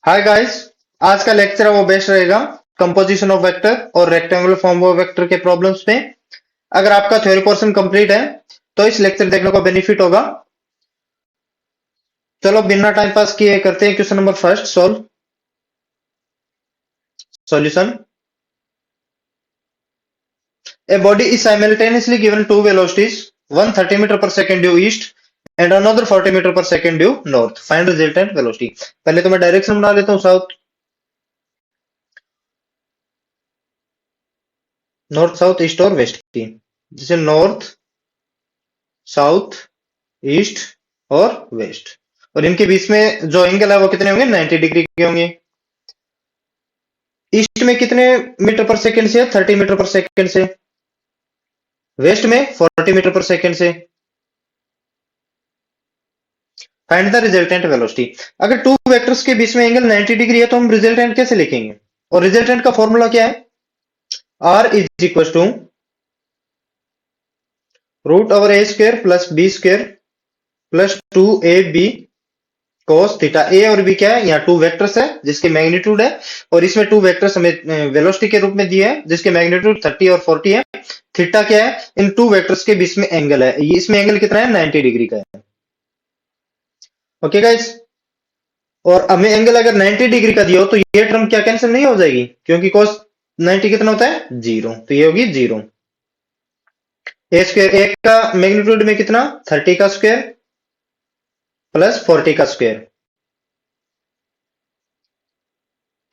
Hi guys. आज का lecture है वो बेस्ट रहेगा कंपोजिशन ऑफ वेक्टर और रेक्टेंगुलर फॉर्म ऑफ वेक्टर के प्रॉब्लम्स पे। अगर आपका थ्योरी पोर्शन कंप्लीट है तो इस लेक्चर देखने को बेनिफिट होगा। चलो बिना टाइम पास किए करते हैं question number first solve solution. A body is simultaneously given two velocities, one 30 meter per second due east and another 40 meter per second due north. Find resultant velocity। पहले तो मैं direction बना लेता हूँ south north south east और waste की, जैसे north south east और वेस्ट, और इनके बीच में जो एंगल है वो कितने होंगे, 90 डिग्री के होंगे। ईस्ट में कितने मीटर पर सेकंड से, 30 मीटर पर सेकंड से, वेस्ट में 40 मीटर पर सेकंड से। Find the resultant velocity. अगर टू वेक्टर्स के बीच में एंगल 90 डिग्री है तो हम रिजल्टेंट कैसे लिखेंगे, और रिजल्टेंट का फॉर्मूला क्या है, R is equal to root over a square plus B square plus 2ab cos theta. A और बी क्या है, यहाँ टू वेक्टर्स है जिसके मैग्नीट्यूड है, और इसमें टू वेक्टर्स हमें वेलोसिटी के रूप में दिए हैं जिसके मैग्नीट्यूड 30 और 40 है। थीटा क्या है, इन टू वेक्टर्स के बीच में एंगल है, इसमें एंगल कितना है, 90 डिग्री का है। ओके गाइस, और हमें एंगल अगर 90 डिग्री का दिया हो तो ये टर्म क्या कैंसिल नहीं हो जाएगी, क्योंकि cos 90 कितना होता है, जीरो, तो ये होगी जीरो। ए स्क्वायर, एक का मैग्नीट्यूड में कितना, 30 का स्क्वायर प्लस 40 का स्क्वायर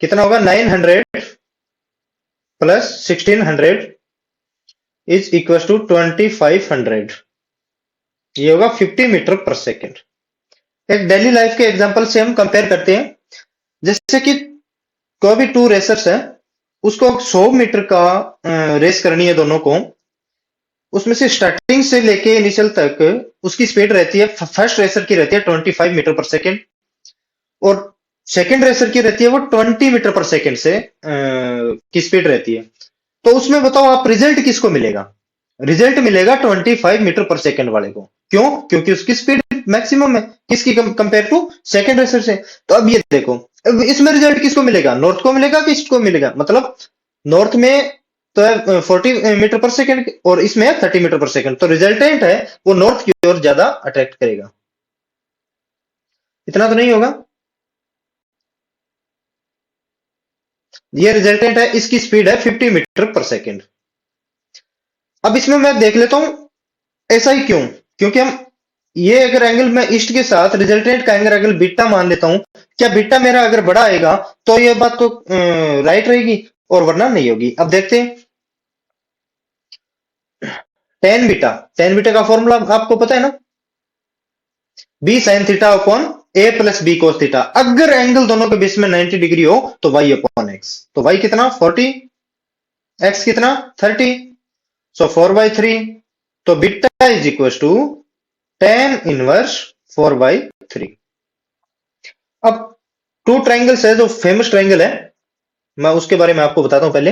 कितना होगा, 900 प्लस 1600 इज इक्वल टू 2500, ये होगा 50 मीटर पर सेकेंड। एक डेली लाइफ के एग्जांपल से हम कंपेयर करते हैं, जैसे कि कोई भी टू रेसर्स है, उसको 100 मीटर का रेस करनी है दोनों को, उसमें से स्टार्टिंग से लेके इनिशियल तक उसकी स्पीड रहती है, फर्स्ट रेसर की रहती है 25 मीटर पर सेकेंड और सेकेंड रेसर की रहती है वो 20 मीटर पर सेकेंड से की स्पीड रहती है। तो उसमें बताओ आप रिजल्ट किसको मिलेगा, रिजल्ट मिलेगा 25 मीटर पर सेकेंड वाले को। क्यों, क्योंकि उसकी स्पीड मैक्सिमम है किसकी कंपेयर टू सेकेंड रेसर से। तो अब ये देखो, अब इसमें रिजल्ट किसको मिलेगा, नॉर्थ को मिलेगा कि ईस्ट को मिलेगा, मतलब नॉर्थ में तो है 40 मीटर पर सेकेंड और इसमें है 30 मीटर पर सेकेंड, तो रिजल्टेंट है वो नॉर्थ की ओर ज्यादा अट्रैक्ट करेगा। इतना तो नहीं होगा, ये रिजल्टेंट है, इसकी स्पीड है 50 मीटर पर सेकेंड। अब इसमें मैं देख लेता हूं ऐसा ही क्यों, क्योंकि हम ये अगर एंगल मैं ईस्ट के साथ रिजल्टेंट का एंगल बीटा मान लेता हूं, क्या बीटा मेरा अगर बड़ा आएगा तो ये बात तो राइट रहेगी और वरना नहीं होगी। अब देखते हैं टेन बीटा का फॉर्मूला आपको पता है ना, B sine theta upon A plus B cos theta. अगर एंगल दोनों के बीच में 90 डिग्री हो तो वाई अपॉन एक्स, तो वाई कितना 40, एक्स कितना 30, सो 4/3, तो beta is equal to tan inverse 4/3। अब टू ट्राइंगल्स है, जो फेमस ट्राइंगल है मैं उसके बारे में आपको बताता हूं, पहले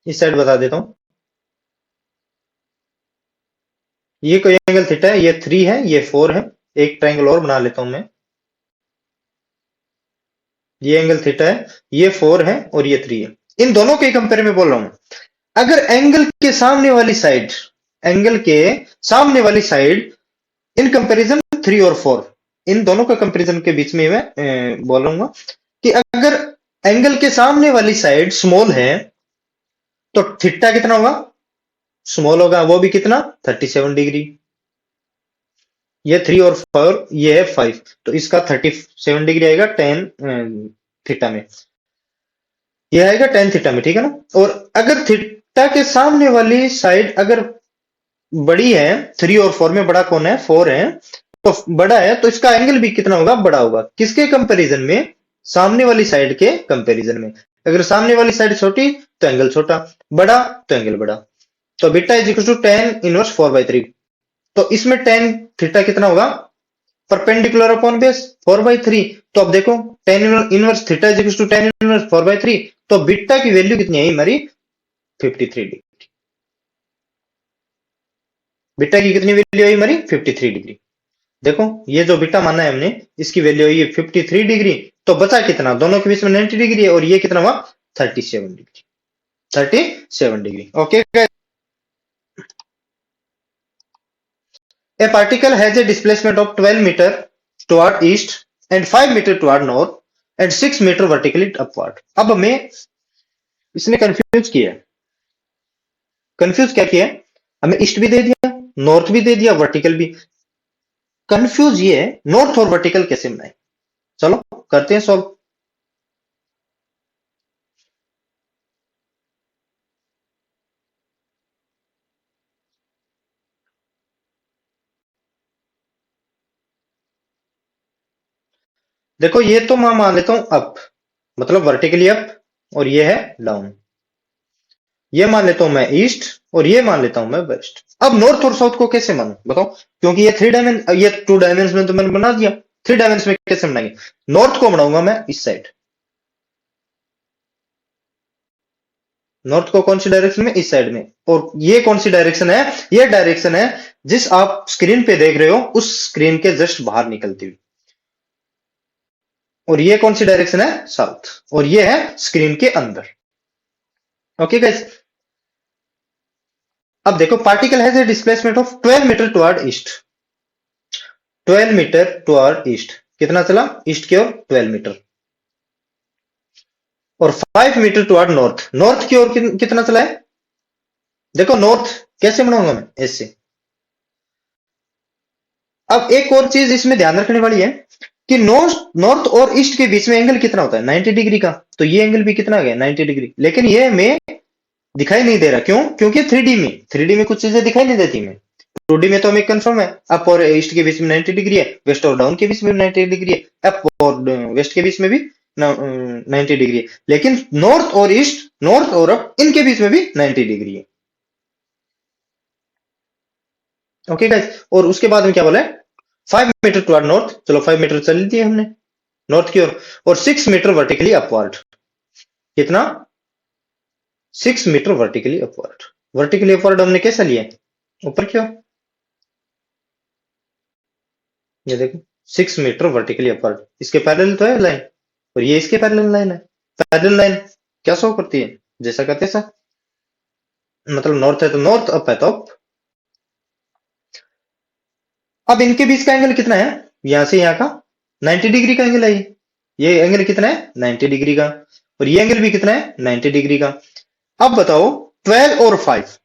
इस साइड बता देता हूं। ये कोई एंगल थीटा है, ये 3 है, ये 4 है, एक ट्राइंगल और बना लेता हूं मैं। ये एंगल थीटा है, ये 4 है और ये 3 है, इन दोनों के कंपेयर में बोल रहा हूं। अगर एंगल के सामने वाली साइड, एंगल के सामने वाली साइड इन कंपैरिजन 3 और 4, इन दोनों का कंपैरिजन के बीच में मैं बोल रहा हूँ कि अगर एंगल के सामने वाली साइड स्मॉल है तो थीटा कितना होगा, स्मॉल होगा, वो भी कितना 37 डिग्री। ये 3 और 4, ये है 5, तो इसका 37 डिग्री आएगा टेन थीटा में, ये आएगा टेन थीटा में, ठीक है ना। और अगर थीटा के सामने वाली साइड अगर बड़ी है, 3 और 4 में बड़ा कौन है, 4 है, तो बड़ा है तो इसका एंगल भी कितना होगा, बड़ा होगा। किसके कंपैरिजन में, सामने वाली साइड के कंपैरिजन में। अगर सामने वाली साइड छोटी तो एंगल छोटा, बड़ा तो एंगल बड़ा। तो beta is equal to tan inverse 4/3, तो इसमें tan थीटा कितना होगा, परपेंडिकुलर अपॉन बेस 4/3। तो अब देखो tan inverse theta is equal to tan inverse 4/3, तो बीटा की वैल्यू कितनी है हमारी 53 डिग्री। बीटा की कितनी वैल्यू आई हमारी 53 डिग्री। देखो ये जो बीटा माना है हमने, इसकी वैल्यू हुई है 53 डिग्री, तो बचा कितना, दोनों के बीच में 90 डिग्री है, और ये कितना हुआ 37 degree, 37 degree. Okay, a particle has a displacement of 12 meter toward east and 5 meter toward north and 6 meter vertically upward। अब हमें इसने कंफ्यूज किया, कंफ्यूज क्या किया, हमें ईस्ट भी दे दिया, नॉर्थ भी दे दिया, वर्टिकल भी। कंफ्यूज ये है नॉर्थ और वर्टिकल कैसे बनाए, चलो करते हैं सॉल्व। देखो ये तो मैं मान लेता हूं अप, मतलब वर्टिकली अप, और ये है डाउन। ये मान लेता हूं मैं ईस्ट, और ये मान लेता हूं मैं वेस्ट। अब नॉर्थ और साउथ को कैसे मानूं बताओ, क्योंकि ये ये 2 डायमेंशन में तो मैंने बना दिया, 3 डायमेंशन में कैसे बनाएंगे। नॉर्थ को बनाऊंगा मैं इस साइड, नॉर्थ को कौन सी डायरेक्शन में, इस साइड में। और ये कौन सी डायरेक्शन है, ये डायरेक्शन है जिस आप स्क्रीन पे देख रहे हो उस स्क्रीन के जस्ट बाहर निकलती हुई। और ये कौन सी डायरेक्शन है, साउथ, और ये है स्क्रीन के अंदर। ओके गाइस, अब देखो particle has a displacement of 12 metre toward east, 12 metre toward east, कितना चला ईस्ट की ओर 12 मीटर, और 5 मीटर टुवर्ड नॉर्थ, नॉर्थ की ओर कितना चला है। देखो नॉर्थ कैसे बनाऊंगा मैं, ऐसे। अब एक और चीज इसमें ध्यान रखने वाली है कि नॉर्थ नॉर्थ और ईस्ट के बीच में एंगल कितना होता है, 90 डिग्री का। तो ये एंगल भी कितना आ गया, 90 डिग्री। लेकिन ये हमें दिखाई नहीं दे रहा, क्यों, क्योंकि 3D में कुछ चीजें दिखाई नहीं देती में। 2D में तो हमें कंफर्म है अप और ईस्ट के बीच में 90 डिग्री है, वेस्ट और डाउन के बीच में 90 डिग्री है, अप और वेस्ट के बीच में भी 90 डिग्री है। लेकिन नॉर्थ और ईस्ट, नॉर्थ और अप, इनके बीच में भी 90 डिग्री है। ओके गाइस, और उसके बाद में क्या बोला है, 5 मीटर टुवर्ड नॉर्थ, चलो 5 मीटर चल दिए हमने नॉर्थ की ओर, और 6 मीटर वर्टिकली अपवर्ड, कितना 6 metre vertically upward. Vertically upward हमने कैसा लिया, ऊपर की ओर, ये देखो 6 मीटर वर्टिकली अपवर्ड, इसके पैरेलल तो है लाइन, और ये इसके पैरेलल लाइन है। पैरेलल लाइन क्या शो करती है, जैसा का तैसा, मतलब नॉर्थ है तो नॉर्थ, अप है तो अप। अब इनके बीच का एंगल कितना है, यहां से यहां का 90 डिग्री का एंगल है ये एंगल कितना है 90 डिग्री का, और ये एंगल भी कितना है 90 डिग्री का। अब बताओ 12 और 5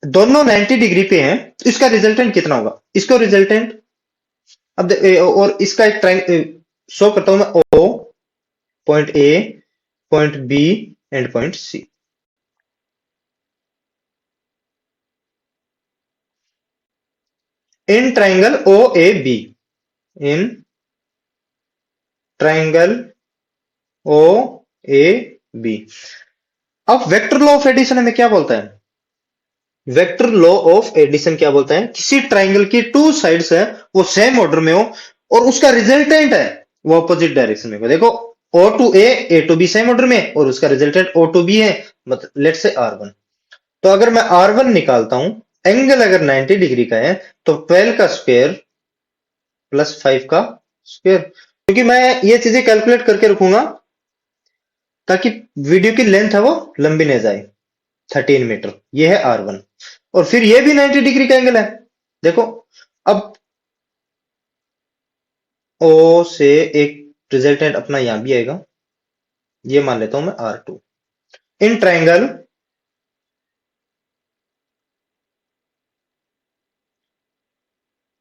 दोनों 90 डिग्री पे हैं, तो इसका रिजल्टेंट कितना होगा, इसका रिजल्टेंट। अब और इसका एक ट्रायंगल शो करता हूं मैं, O, point A, point B and point C. In triangle O A B, in triangle O A B. अब वेक्टर लॉ ऑफ एडिशन हमें क्या बोलता है, वेक्टर लॉ ऑफ एडिशन क्या बोलता है, किसी ट्राइंगल की 2 साइड्स है वो सेम ऑर्डर में हो, और उसका रिजल्टेंट है वो अपोजिट डायरेक्शन में हो। देखो O to A to B same order में, और उसका रिजल्टेंट ओ टू बी है, मतलब लेट से R1। तो अगर मैं R1 निकालता हूं, एंगल अगर 90 डिग्री का है, तो 12 का स्क्वायर प्लस 5 का स्क्वायर, क्योंकि मैं ये चीजें कैलकुलेट करके रखूंगा ताकि वीडियो की लेंथ है वो लंबी नहीं जाए। 13 मीटर ये है R1, और फिर ये भी 90 डिग्री का एंगल है। देखो अब ओ से एक रिजल्टेंट अपना यहां भी आएगा, ये मान लेता हूं मैं R2। In triangle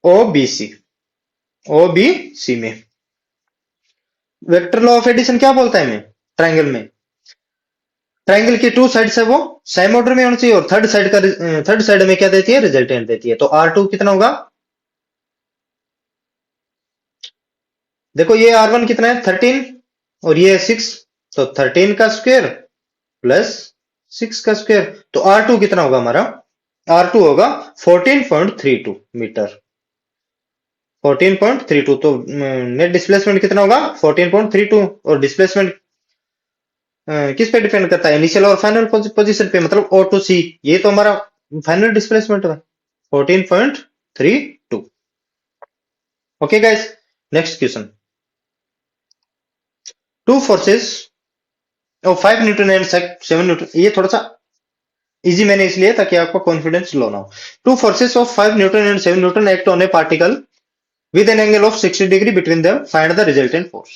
OBC, OBC में वेक्टर लॉ ऑफ एडिशन क्या बोलता है, हमें ट्राइंगल में, ट्राइंगल की 2 साइड्स है वो सेम ऑर्डर में होनी चाहिए, और थर्ड साइड में क्या देती है, रिजल्टेंट देती है। तो R2 कितना होगा, देखो ये R1 कितना है 13, और ये है 6, तो 13 का स्क्वायर प्लस 6 का स्क्वायर, तो R2 कितना होगा हमारा, R2 होगा 14.32 मीटर, 14.32। तो नेट डिस्प्लेसमेंट कितना होगा 14.32, और डिस्प्लेसमेंट किस पे डिपेंड करता है, इनिशियल और फाइनल पोजीशन पे, मतलब O टू C, ये तो हमारा फाइनल डिस्प्लेसमेंट है 14.32 okay guys, next question. Two forces और 5 न्यूटन एंड 7 न्यूटन, ये थोड़ा सा इजी मैंने इसलिए ताकि आपका कॉन्फिडेंस लो ना हो। Two forces of 5 Newton and 7 Newton act on a particle with an angle of 60 degree between them. Find the resultant force.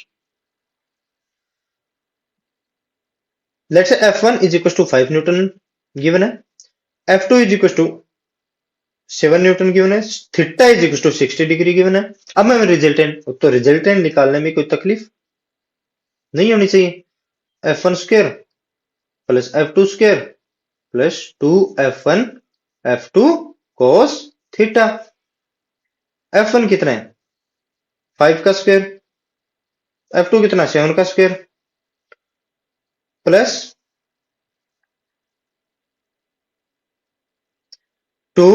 Let's say F1 is equals to 5 Newton given है, F2 is equals to 7 Newton given है, theta is equals to 60 degree given है। अब मैं resultant, तो resultant निकालने में कोई तकलीफ नहीं होनी चाहिए। F1 square plus F2 square plus 2F1 F2 cos theta. F1 कितना है 5 का स्क्वायर, F2 कितना 7 का स्क्वायर प्लस 2,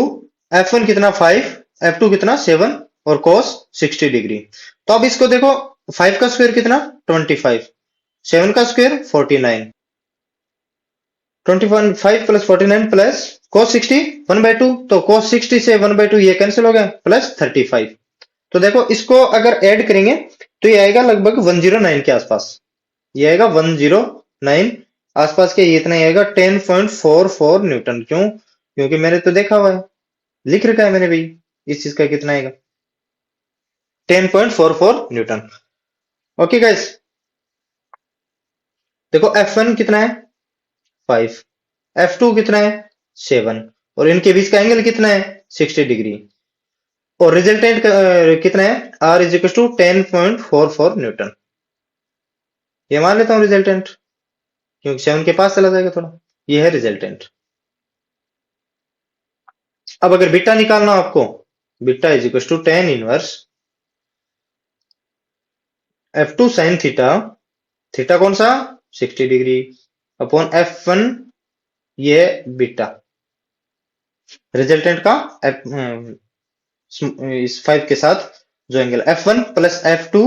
F1 कितना 5, F2 कितना 7 और cos 60 डिग्री। तो अब इसको देखो, 5 का स्क्वायर कितना 25, 7 का स्क्वायर 49, 25 प्लस 49 प्लस cos 60 1/2, तो cos 60 से 1/2 ये कैंसिल हो गया, प्लस 35। तो देखो इसको अगर ऐड करेंगे तो ये आएगा लगभग 109 के आसपास, ये आएगा 109 आसपास के, ये इतना ही आएगा 10.44 न्यूटन। क्यों? क्योंकि मैंने तो देखा हुआ है, लिख रखा है मैंने भाई इस चीज का कितना आएगा 10.44 न्यूटन। ओके गाइस, देखो F1 कितना है 5, F2 कितना है 7 और इनके बीच का एंगल कितना है 60 डिग्री, और रिजल्टेंट कितना है R is equal to 10.44 newton. ये मान लेता हूं रिजल्टेंट, क्योंकि 7 के पास चला जाएगा थोड़ा। ये है रिजल्टेंट। अब अगर बीटा निकालना आपको, beta is equal to 10 inverse F2 sine theta, theta कौन सा 60 डिग्री, अपॉन F1 ये बीटा, रिजल्टेंट का इस 5 के साथ जो angle F1 plus F2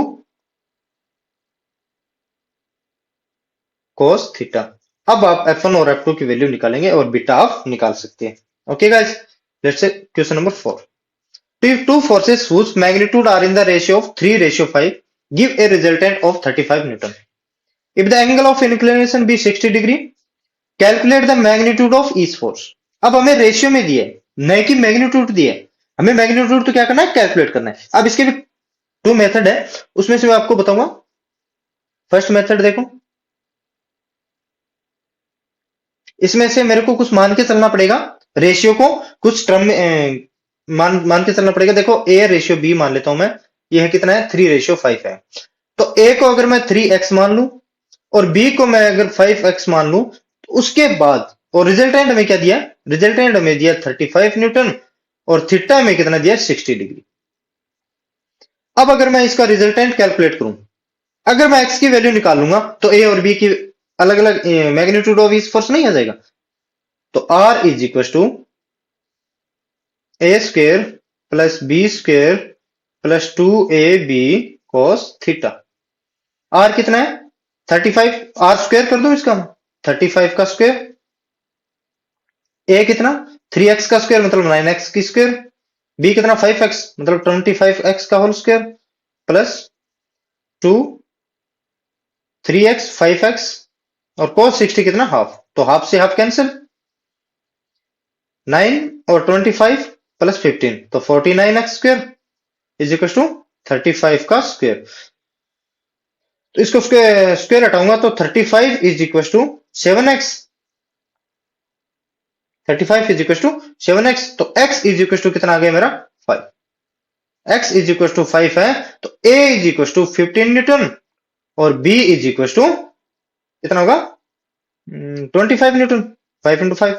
cos theta. अब आप F1 और F2 की वैल्यू निकालेंगे और बीटा आप निकाल सकते हैं। Okay guys, let's say question number 4। Two forces whose magnitude are in the ratio of 3:5 give a resultant of 35 Newton. If the angle of inclination be 60 degree, calculate the magnitude of each force. अब हमें ratio में दिए, न कि magnitude दिए। हमें magnitude तो क्या करना है, कैलकुलेट करना है। अब इसके भी 2 मेथड है, उसमें से मैं आपको बताऊंगा। फर्स्ट मेथड देखो, इसमें से मेरे को कुछ मान के चलना पड़ेगा, रेशियो को कुछ टर्म में मान के चलना पड़ेगा। देखो A रेशियो B मान लेता हूं मैं, ये है कितना है 3:5 है। तो A को अगर मैं 3x मान लूं और B को मैं अगर 5x मान लूं, तो उसके बाद, और रिजल्टेंट में क्या दिया, रिजल्टेंट में दिया 35 न्यूटन और थीटा में कितना दिया 60 डिग्री। अब अगर मैं इसका रिजल्टेंट कैलकुलेट करूं, अगर मैं x की वैल्यू निकालूंगा तो A और B की अलग अलग मैग्नीट्यूड ऑफ ईच फोर्स नहीं आ जाएगा। तो R is equal to A square plus B square plus 2AB cos theta. R कितना है 35, R स्क्वायर कर दो इसका, 35 का स्क्वायर, A कितना 3x का स्क्वायर मतलब 9x की स्क्वायर, B कितना 5x मतलब 25x का whole square plus 2 3x 5x और cos 60 कितना हाफ, तो हाफ से हाफ कैंसिल, 9 और 25 प्लस 15 तो 49x square is equal to 35 का स्क्वायर। तो इसको स्क्वायर हटाऊंगा तो 35 is equal to 7x, 35 is equal to 7x, तो x इज इक्वल टू कितना आ गया मेरा 5, x इज इक्वल टू 5 है, तो A is equal to 15 newton और B इज इक्वल टू कितना होगा 25 newton, 5 into 5,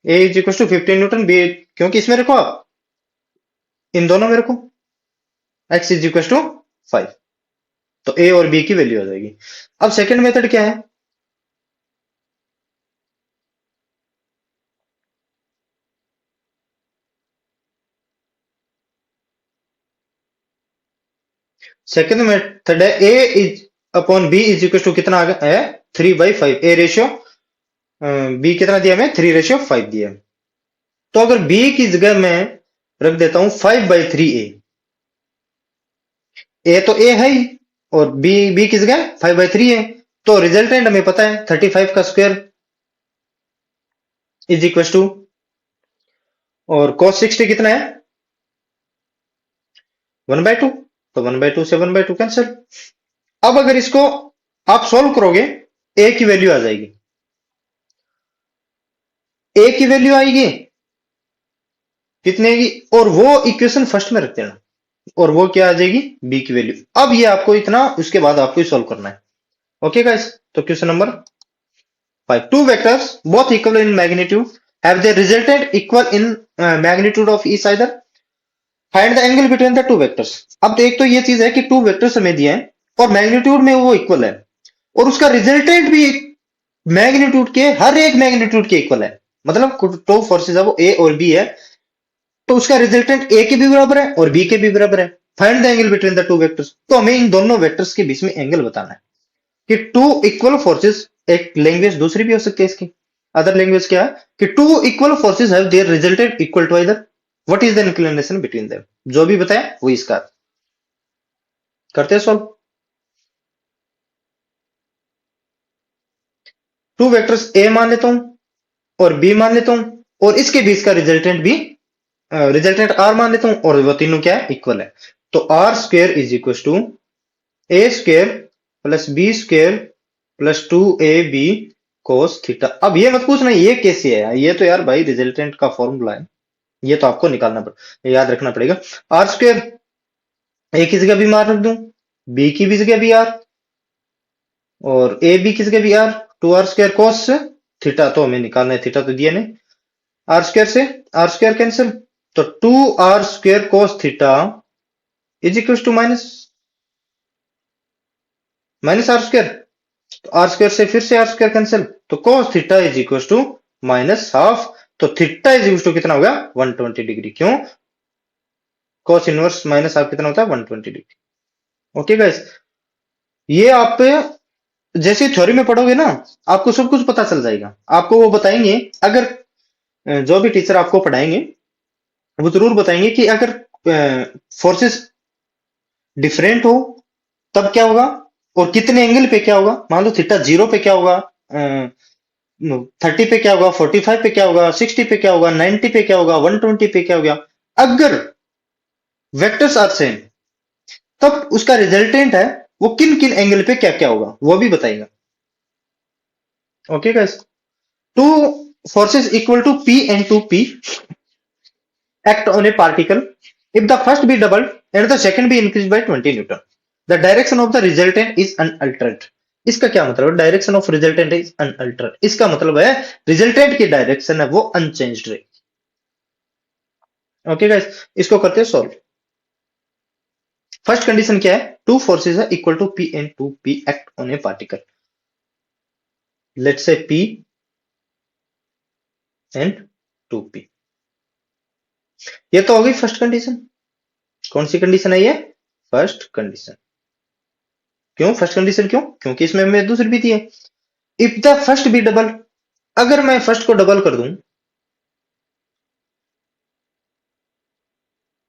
A is equal to 15 newton, B क्योंकि इसमें रखो आप, इन दोनों में रखो, x इज इक्वल टू 5, तो A और B की वैल्यू आ जाएगी। अब सेकंड मेथड क्या है, सेकंड मेथड है A is upon B is equal to कितना आ गया है 3/5, A रेशियो B कितना दिया हमें 3:5 दिया। तो अगर B की जगह मैं रख देता हूं 5/3A, ए तो ए है ही, और बी बी किस जगह 5/3 है, तो रिजल्टेंट हमें पता है 35 का स्क्वायर इज इक्वल टू, और cos 60 कितना है 1/2, तो 1/2 से 1/2 कैंसिल। अब अगर इसको आप सोल्व करोगे, ए की वैल्यू आ जाएगी, ए की वैल्यू आएगी कितने की, और वो इक्वेशन फर्स्ट में रख देना, और वो क्या आ जाएगी बी की वैल्यू। अब ये आपको इतना, उसके बाद आपको सोल्व करना है। ओके गाइस, तो question number 5, two vectors both equal in magnitude have their resultant equal in magnitude of each either, find the angle between the two vectors। अब तो एक तो ये चीज है कि टू वेक्टर्स हमें दिए हैं और मैग्नीट्यूड में वो इक्वल है, और उसका रिजल्टेंट भी मैग्नीट्यूड के, हर एक मैग्नीट्यूड के इक्वल है, मतलब टू फोर्सेज है वो ए और बी है, तो उसका रिजल्टेंट ए के भी बराबर है और बी के भी बराबर है। Find the angle between the two vectors, तो हमें इन दोनों वेक्टर्स के बीच में एंगल बताना है कि टू इक्वल फोर्सेस, एक लैंग्वेज दूसरी भी हो सकती है इसकी, अदर लैंग्वेज क्या है कि two equal forces have their resultant equal to either, what is the inclination between them, जो भी बताया वो इसका करते हैं सॉल्व। टू वेक्टर्स ए मान लेता हूं और बी मान लेता हूं, और इसके बीच का रिजल्टेंट भी, रिजल्टेंट आर मान लेता हूं, और वो तीनों क्या है इक्वल है, तो are square is equal to A square plus B square plus 2ab cos theta. अब ये मत पूछना ये कैसे है, ये तो यार भाई रिजल्टेंट का फॉर्मूला है, ये तो आपको निकालना याद रखना पड़ेगा। आर स्क्वायर ए की जगह भी मार रख दूं, बी की भी जगह भी आर, और ए बी की जगह भी are, 2r square cos theta, तो हमें निकालना है, थीटा तो दिया नहीं, आर स्क्वायर से आर स्क्वायर कैंसिल, तो 2r square cos theta is equal to minus R square, तो आर स्क्वायर से फिर से आर स्क्वायर कैंसिल, तो cos theta is equal to minus half, तो थीटा इज इक्वल टू कितना होगा 120 डिग्री, क्यों cos इनवर्स माइनस हाफ कितना होता है 120 डिग्री। ओके गाइस, ये आप जैसे थ्योरी में पढ़ोगे ना, आपको सब कुछ पता चल जाएगा, आपको वो बताएंगे, अगर जो भी टीचर आपको पढ़ाएंगे वो जरूर बताएंगे कि अगर फोर्सेस डिफरेंट हो तब क्या होगा, और कितने एंगल पे क्या होगा, मान लो थीटा 0 पे क्या होगा, 30 पे क्या होगा, 45 पे क्या होगा, 60 पे क्या होगा, 90 पे क्या होगा, 120 पे क्या होगा। अगर वेक्टर्स आर सेम तब उसका रिजल्टेंट है वो किन किन एंगल पे क्या क्या होगा वो भी बताएगा। Okay guys, two forces equal to P and 2P act on a particle if the first be doubled and the second be increased by 20 Newton. The direction of the resultant is unaltered. इसका क्या मतलब है, direction of resultant is unaltered, इसका मतलब है resultant की direction है वो अनचेंज्ड रहेगी। ओके गाइस, इसको करते हैं सॉल्व। फर्स्ट कंडीशन क्या है, टू फोर्सेस है equal to P and 2P act on a particle, let's say P and 2P। ये तो हो गई फर्स्ट कंडीशन। कौन सी कंडीशन है ये, फर्स्ट कंडीशन। क्यों फर्स्ट कंडीशन, क्यों, क्योंकि इसमें हमें दूसरी भी दी है, if the first be double, अगर मैं फर्स्ट को डबल कर दूं,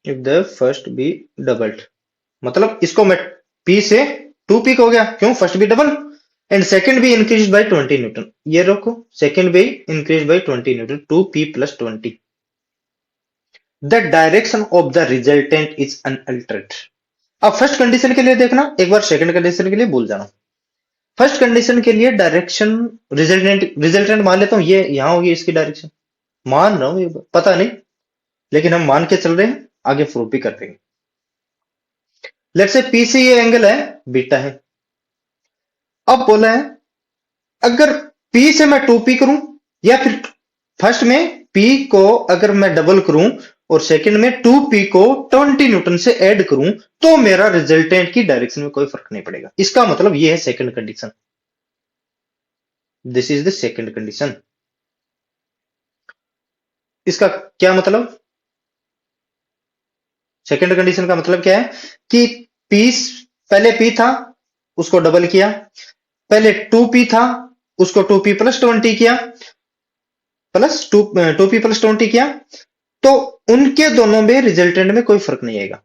if the first be doubled, मतलब इसको मैं P से 2P हो गया, क्यों first be double, and second be increase by 20 newton, ये रखो second be increase by 20 newton, 2P plus 20, the direction of the resultant is unaltered. अब फर्स्ट कंडीशन के लिए देखना एक बार, सेकंड कंडीशन के लिए भूल जाना। फर्स्ट कंडीशन के लिए डायरेक्शन रिजल्टेंट मान लेता हूं, ये यहां होगी इसकी डायरेक्शन, मान रहा हूं, पता नहीं लेकिन हम मान के चल रहे हैं, आगे प्रूफ भी कर देंगे। लेट्स से पी से ये एंगल है बीटा है। अब बोला है अगर P से मैं 2P करूं, या फिर फर्स्ट में P को अगर मैं डबल करूं और सेकंड में 2P को 20 न्यूटन से ऐड करूं, तो मेरा रिजल्टेंट की डायरेक्शन में कोई फर्क नहीं पड़ेगा। इसका मतलब ये है second condition, this is the second condition. इसका क्या मतलब, सेकंड कंडीशन का मतलब क्या है कि P, पहले P था उसको डबल किया, पहले 2P था उसको 2P प्लस 20 किया, प्लस 2P प्लस 20 किया, तो उनके दोनों में रिजल्टेंट में कोई फर्क नहीं आएगा।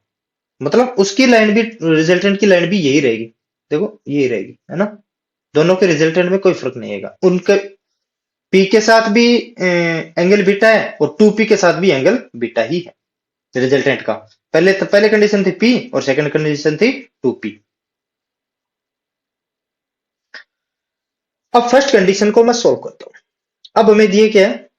मतलब उसकी लाइन भी, रिजल्टेंट की लाइन भी यही रहेगी, देखो यही रहेगी, है ना। दोनों के रिजल्टेंट में कोई फर्क नहीं आएगा, उनके पी के साथ भी एंगल बीटा है और 2p के साथ भी एंगल बीटा ही है रिजल्टेंट का। पहले कंडीशन थी p और सेकंड कंडीशन थी 2p। अब फर्स्ट कंडीशन को मैं सोल्व करता हूं। अब हमें दिए क्या है,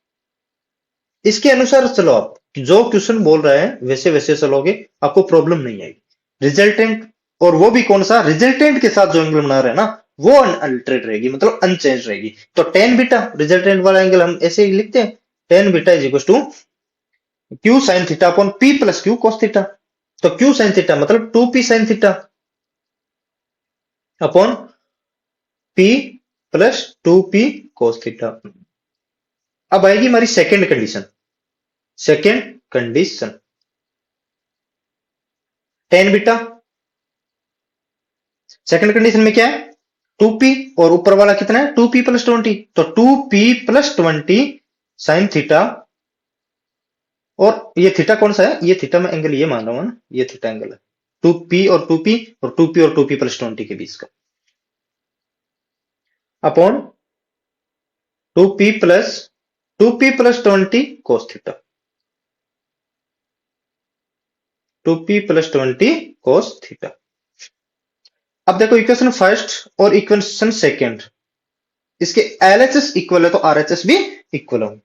इसके अनुसार चलो, आप जो क्वेश्चन बोल रहा है वैसे वैसे चलोगे, आपको प्रॉब्लम नहीं आएगी। रिजल्टेंट, और वो भी कौन सा, रिजल्टेंट के साथ जो एंगल बना रहे हैं ना, वो अनअल्टरेड रहेगी, मतलब अनचेंज रहेगी। तो टेन बीटा रिजल्टेंट वाला एंगल हम ऐसे ही लिखते हैं, tan beta is equal to Q sine theta upon P plus Q cos theta. तो क्यू साइन थीटा मतलब 2p sine theta upon p plus 2p cos theta. अब आएगी हमारी second condition. Second condition, tan beta, second condition में क्या है, 2p और ऊपर वाला कितना है, 2p प्लस 20, तो 2p प्लस 20 साइन थीटा, और ये थीटा कौन सा है, ये थीटा मैं एंगल ये मान रहा हूं ना, ये थीटा एंगल है 2p और 2p और 2p और 2p प्लस 20 के बीच का, upon 2p plus 20 cos theta, 2p plus 20 cos theta. अब देखो इक्वेशन फर्स्ट और इक्वेशन सेकेंड, इसके एलएचएस इक्वल है तो आरएचएस भी इक्वल होंगे।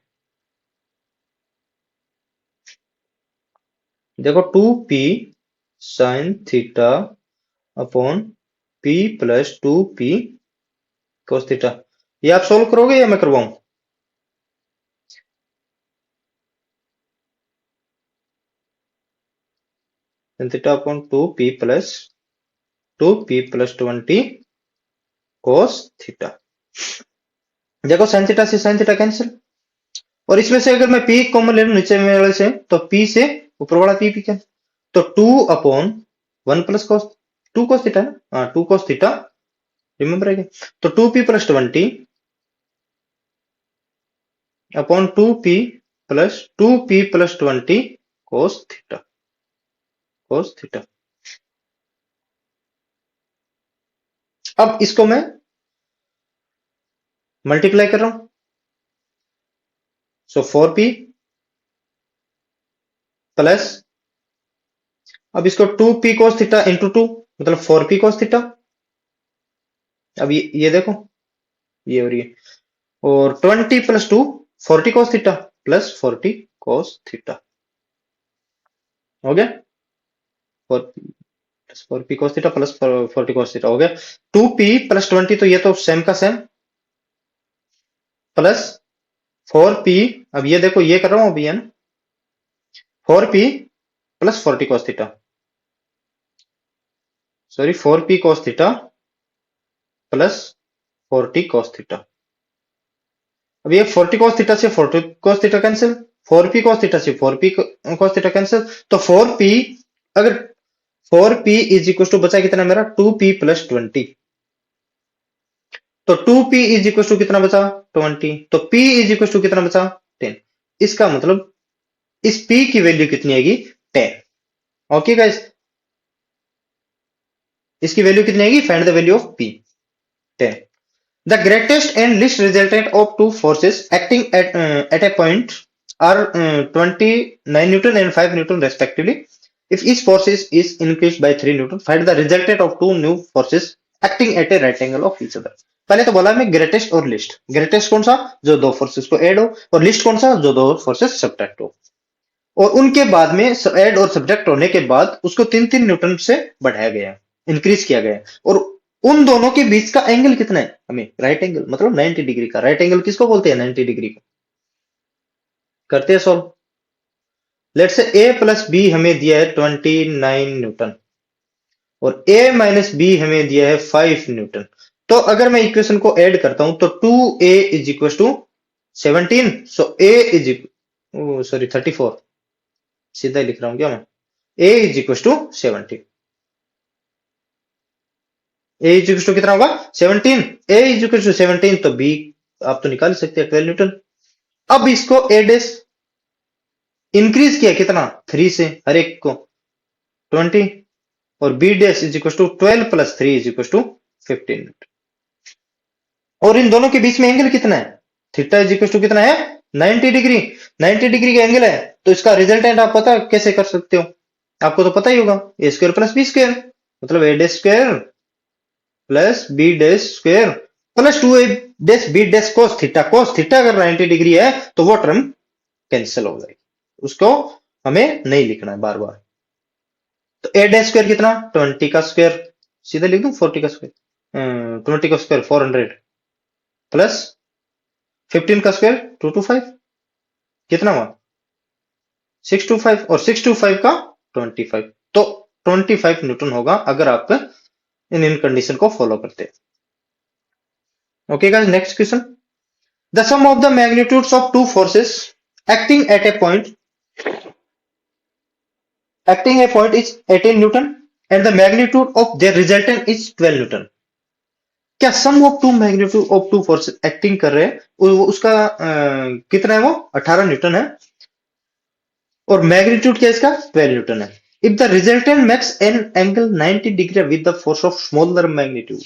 देखो 2p sine theta upon p plus 2p cos theta, ये आप सोल्व करोगे या मैं करवाऊं? Sine theta upon 2p plus 20 cos theta. देखो साइन थीटा से साइन थीटा कैंसिल, और इसमें से अगर मैं p कॉमन ले लूं नीचे में वाले से, तो p से ऊपर वाला p भी कैंसिल, तो 2 upon 1 plus cos 2 cos theta है, हाँ 2 cos थीटा रिमेंबर है क्या? तो 2p plus 20 upon 2p plus 20 cos theta. अब इसको मैं मल्टीप्लाई कर रहा हूं, सो 4p प्लस, अब इसको 2p cos थीटा इंटू 2 मतलब 4p cos थीटा। अब ये देखो ये और ये, और 20 plus 2 40 cos theta plus 40 cos theta हो गया, 4p cos theta plus 40 cos theta हो गया। 2p प्लस 20 तो ये तो सेम का सेम, प्लस 4p, अब ये देखो ये कर रहा हूं अभी है ना, 4p plus 40 cos theta, sorry 4p cos theta plus 40 cos theta. अब ये 40 cos थीटा से 40 cos theta cancel, 4p cos theta से 4p cos थीटा कैंसिल, तो 4p, अगर 4p इज इक्वल टू बचा कितना मेरा 2p प्लस 20, तो 2p इज इक्वल टू कितना बचा 20, तो p इज इक्वल टू कितना बचा 10। इसका मतलब इस p की वैल्यू कितनी आएगी 10। ओके गाइस, इसकी वैल्यू कितनी आएगी, find the value of p 10। The greatest and least resultant of two forces acting at a point are 29 Newton and 5 Newton respectively. If each force is increased by 3 Newton, find the resultant of two new forces acting at a right angle of each other. पहले तो बोला मैं greatest और list, greatest कौन सा जो दो forces को ऐड हो, और लिस्ट कौन सा जो दो फोर्सेस सब्ट्रैक्ट हो, और उनके बाद में ऐड और सब्ट्रैक्ट होने के बाद उसको 3-3 न्यूटन से बढ़ाया गया, इंक्रीज किया गया, और उन दोनों के बीच का एंगल कितना है, हमें राइट एंगल मतलब 90 डिग्री का। राइट एंगल किसको बोलते हैं, 90 डिग्री का। करते हैं सॉल्व। लेट से a प्लस बी हमें दिया है 29 न्यूटन और a माइनस बी हमें दिया है 5 न्यूटन। तो अगर मैं इक्वेशन को ऐड करता हूं तो 2a is equal to 17, so a is sorry 34, सीधा लिख रहा हूं क्या मैं, a is equal to 17, A is equal to कितना होगा 17, ए इज इक्वल टू 17, तो बी आप तो निकाल सकते हैं 12 न्यूटन। अब इसको ए डेस इंक्रीज किया कितना 3 से, हर एक को 20, और B dash is equal to 12 plus 3 is equal to 15 newton. और इन दोनों के बीच में एंगल कितना है? थीटा इज इक्वल टू कितना है? 90 डिग्री। 90 डिग्री का एंगल है, तो इसका रिजल्टेंट आप पता कैसे कर सकते हो? आपको तो पता ही होगा, a square plus B square, मतलब a dash square plus b dash square plus 2 a dash b dash cos theta. Cos theta अगर 90 डिग्री है तो वो टर्म कैंसिल हो जाएगी, उसको हमें नहीं लिखना है बार बार। तो ए डैश स्क्वायर कितना? 20 का स्क्वायर, सीधे लिख दूं 40 का स्क्वायर, 20 का स्क्वायर 400 प्लस 15 का स्क्वायर 225, कितना हुआ? 625, और 625 का 25, तो 25 न्यूटन होगा अगर आप इन कंडीशन को फॉलो करते हैं। Okay guys, next question. The sum of the magnitudes of two forces acting at a point is 18 newton and the magnitude of their resultant is 12 newton. क्या sum of two magnitude of two forces acting कर रहे हैं उसका कितना है? वो 18 Newton है, और मैग्नीट्यूड क्या इसका? 12 न्यूटन है। If the resultant makes an angle 90 degree with the force of smaller magnitude,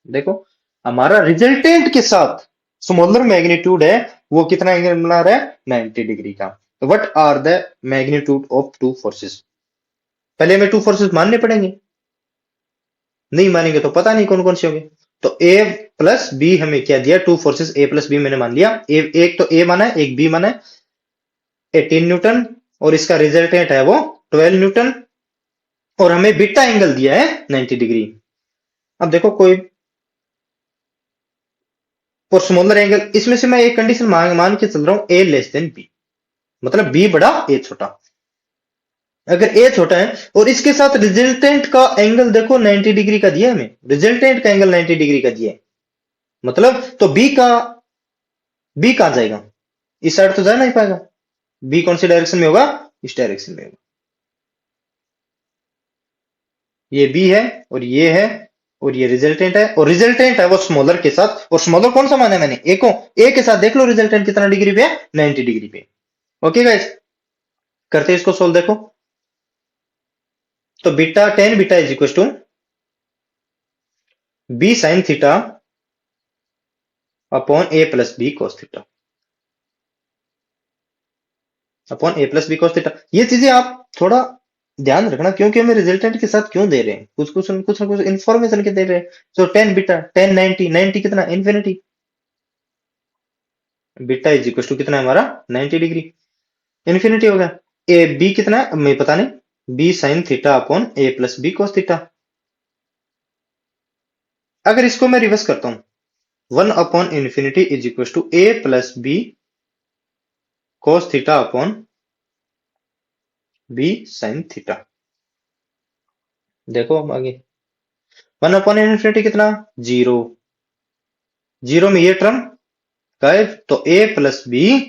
देखो हमारा रिजल्टेंट के साथ स्मॉलर मैग्नीट्यूड है, वो कितना एंगल बना रहा है? 90 डिग्री का। तो what are the magnitude of two forces? पहले हमें टू फोर्सेस मानने पड़ेंगे, नहीं मानेंगे तो पता नहीं कौन कौन से होंगे। तो ए प्लस बी हमें क्या दिया? टू फोर्सेस ए प्लस बी मैंने मान लिया। एक तो ए माना है, एक बी माना है, 18 न्यूटन, और इसका रिजल्टेंट है वो 12 न्यूटन, और हमें बीटा एंगल दिया है 90 डिग्री। अब देखो कोई और स्मॉलर एंगल, इसमें से मैं एक कंडीशन मान के चल रहा हूं, ए लेस देन बी, मतलब बी बड़ा ए छोटा। अगर ए छोटा है और इसके साथ रिजल्टेंट का एंगल देखो 90 डिग्री का दिया है, हमें रिजल्टेंट का एंगल 90 डिग्री का दिया है, मतलब तो बी कहां जाएगा? इस साइड तो जा नहीं पाएगा। बी कौन सी डायरेक्शन में होगा? इस डायरेक्शन में होगा। ये बी है और ये है और ये रिजल्टेंट है, और रिजल्टेंट है वो स्मॉलर के साथ, और स्मॉलर कौन सा माना है मैंने? ए को। ए के साथ देख लो रिजल्टेंट कितना डिग्री पे है? 90 डिग्री पे। ओके गाइस, करते हैं इसको सोल्व। देखो तो beta tan beta is equal to B sine theta upon A plus B cos theta, upon A plus B cos theta. ये चीजें आप थोड़ा ध्यान रखना, क्योंकि हमें रिजल्टेंट के साथ क्यों दे रहे हैं, कुछ ना कुछ इन्फॉर्मेशन के दे रहे हैं। तो 10 बीटा 10 90 90 कितना? Infinity. Beta is equal to कितना है हमारा? 90 डिग्री, इन्फिनिटी हो गया। ए बी कितना है हमें पता नहीं, B sine theta upon A plus B cos theta. अगर इसको मैं रिवर्स करता हूं, 1 upon infinity is equal to A plus B cos theta upon B sine theta. देखो अब आगे 1 अपॉन इन्फिनिटी कितना? 0, 0 में ये टर्म गायब, तो a plus B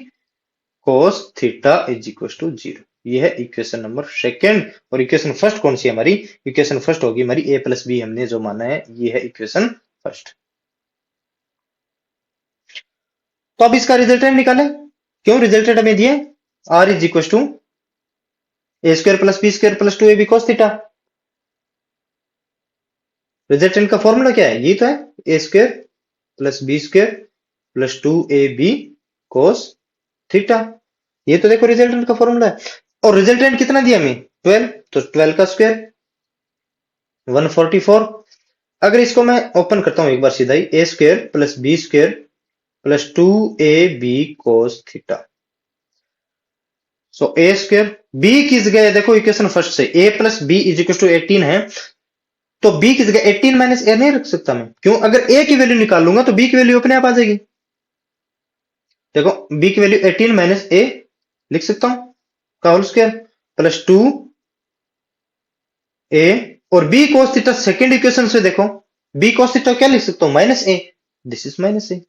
cos theta is equal to 0। ये है इक्वेशन नंबर सेकंड। और इक्वेशन फर्स्ट कौन सी है हमारी? इक्वेशन फर्स्ट होगी हमारी ए प्लस बी, हमने जो माना है ये है इक्वेशन फर्स्ट। तो अब इसका रिजल्टेंट निकालें। क्यों रिजल्टेंट हमें दिए? R is equal to A square plus B square plus 2ab cos theta. Resultant का फॉर्मूला क्या है? ये तो है, a square plus B square plus 2ab cos theta. ये तो देखो रिजल्टेंट का फॉर्मूला है। और रिजल्टेंट कितना दिया हमें? 12, तो 12 का स्क्वायर 144। अगर इसको मैं ओपन करता हूं एक बार सीधा ही, a square plus B square plus 2ab cos theta. So a square, b की जगह देखो इक्वेशन फर्स्ट से a plus b is equal to 18 है, तो बी की जगह 18 माइनस ए नहीं रख सकता मैं। क्यों? अगर ए की वैल्यू निकाल लूंगा तो बी की वैल्यू अपने आप आ जाएगी। देखो बी की वैल्यू 18 माइनस ए लिख सकता हूं का होल स्क्वायर प्लस 2 ए, और b cos theta second equation से देखो बी cos थीटा क्या लिख सकता हूं? Minus a, this is minus a.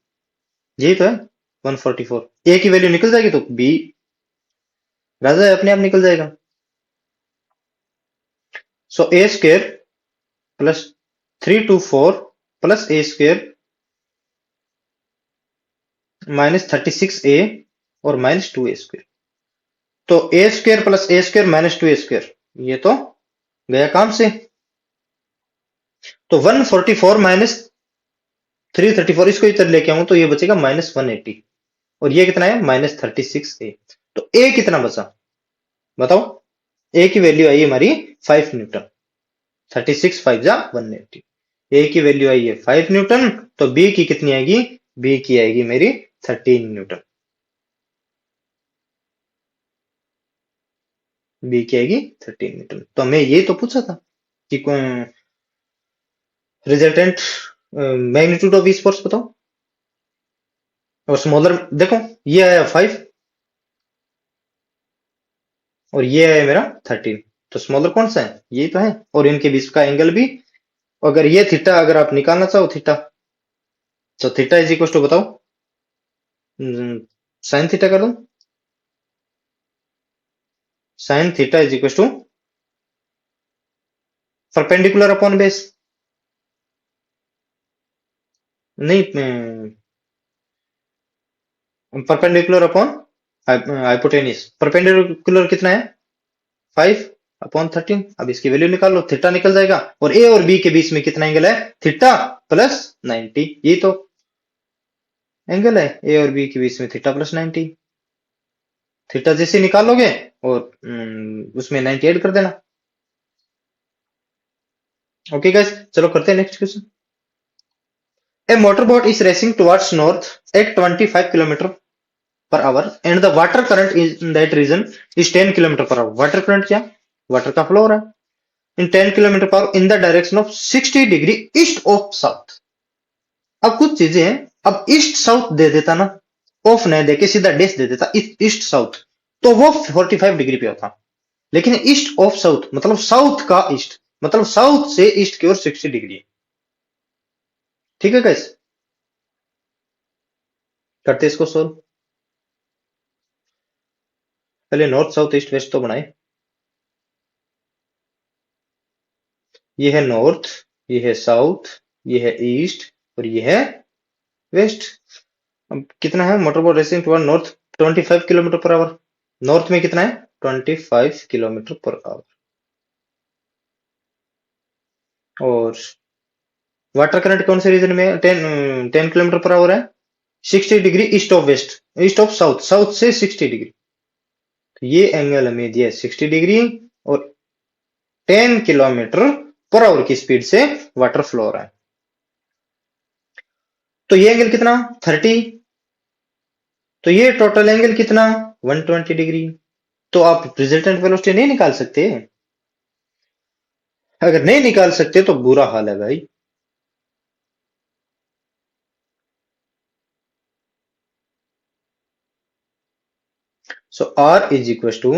यही तो है 144। ए की वैल्यू निकल जाएगी तो बी राजा है, अपने आप निकल जाएगा। सो a square plus 324 plus A square minus 36a और माइनस 2a स्क्वायर। तो ए स्क्वायर प्लस ए स्क्वायर माइनस 2a स्क्वायर, ये तो गया काम से। तो 144 माइनस 334, इसको इधर लेके आऊं तो ये बचेगा -180, और ये कितना है -36 ए। तो ए कितना बचा बताओ? ए की वैल्यू आई हमारी 5 न्यूटन। 36 5 जा 180। ए की वैल्यू आई है 5 न्यूटन, तो बी की कितनी आएगी? बी की आएगी मेरी 13 न्यूटन। बी की आएगी 13 न्यूटन। तो हमें ये तो पूछा था कि रिजल्टेंट मैग्नीट्यूड ऑफ इस फोर्स बताओ, और स्मॉलर देखो, ये आया 5 और ये आया मेरा 13, तो स्मॉलर कौन सा है? ये तो है, और इनके बीच का एंगल भी, अगर ये थीटा अगर आप निकालना चाहो थीटा, तो थीटा इज इक्वल टू बताओ, साइन थीटा कर दो। Sine theta is equal to perpendicular upon base, नहीं, परपेंडिकुलर अपॉन हाइपोटेन्यूज। परपेंडिकुलर कितना है? 5 अपॉन 13। अब इसकी वैल्यू निकाल लो, थीटा निकल जाएगा, और ए और बी के बीच में कितना एंगल है? Theta plus 90। ये तो एंगल है ए और बी के बीच में, थीटा प्लस 90। थीटा जैसे निकालोगे और उसमें 90 ऐड कर देना। ओके गाइस, चलो करते हैं next question. A motorboat is racing towards north at 25 km per hour and the water current in that region is 10 km per hour. Water current क्या? वाटर का फ्लो हो रहा है in 10 km per hour in the direction of 60 degree east of south. अब कुछ चीजें हैं, अब ईस्ट साउथ दे देता ना, ऑफ नहीं देके सीधा डैश दे देता ईस्ट साउथ, तो वो 45 डिग्री पे होता। लेकिन ईस्ट ऑफ साउथ मतलब साउथ का ईस्ट, मतलब साउथ से ईस्ट की ओर 60 डिग्री। ठीक है गाइस, करते इसको सोल्व। पहले नॉर्थ साउथ ईस्ट वेस्ट तो बनाए। ये है नॉर्थ, ये है साउथ, ये है ईस्ट, और ये है वेस्ट। अब कितना है? Motorboat racing toward north 25 kilometre per our. North में कितना है? 25 किलोमीटर पर आवर। और वाटर करंट कौन से रीजन में है? 10 किलोमीटर पर आवर है, 60 degree east of west, east of south, south से 60 डिग्री। तो ये एंगल हमें दिया है 60 डिग्री, और 10 किलोमीटर पर आवर की स्पीड से वाटर फ्लो हो रहा है। तो ये एंगल कितना? 30। तो ये टोटल एंगल कितना? 120 डिग्री। तो आप रिजल्टेंट वेलोसिटी नहीं निकाल सकते? अगर नहीं निकाल सकते तो बुरा हाल है भाई। So R is equal to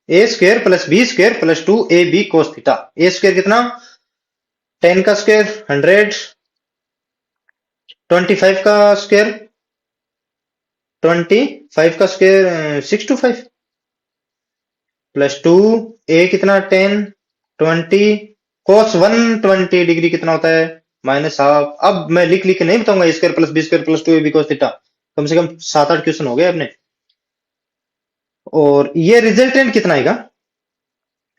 A square plus B square plus 2ab cos theta. A square कितना? 10 का स्क्वायर 100, 25 का स्क्वायर 25 का स्क्वायर 625 प्लस 2, ए कितना 10, 20 cos 120 डिग्री कितना होता है? -हाफ। अब मैं लिख लिख के नहीं बताऊंगा, a square plus B square plus 2ab cos theta, कम से कम 7-8 क्वेश्चन हो गए अपने। और ये रिजल्टेंट कितना आएगा?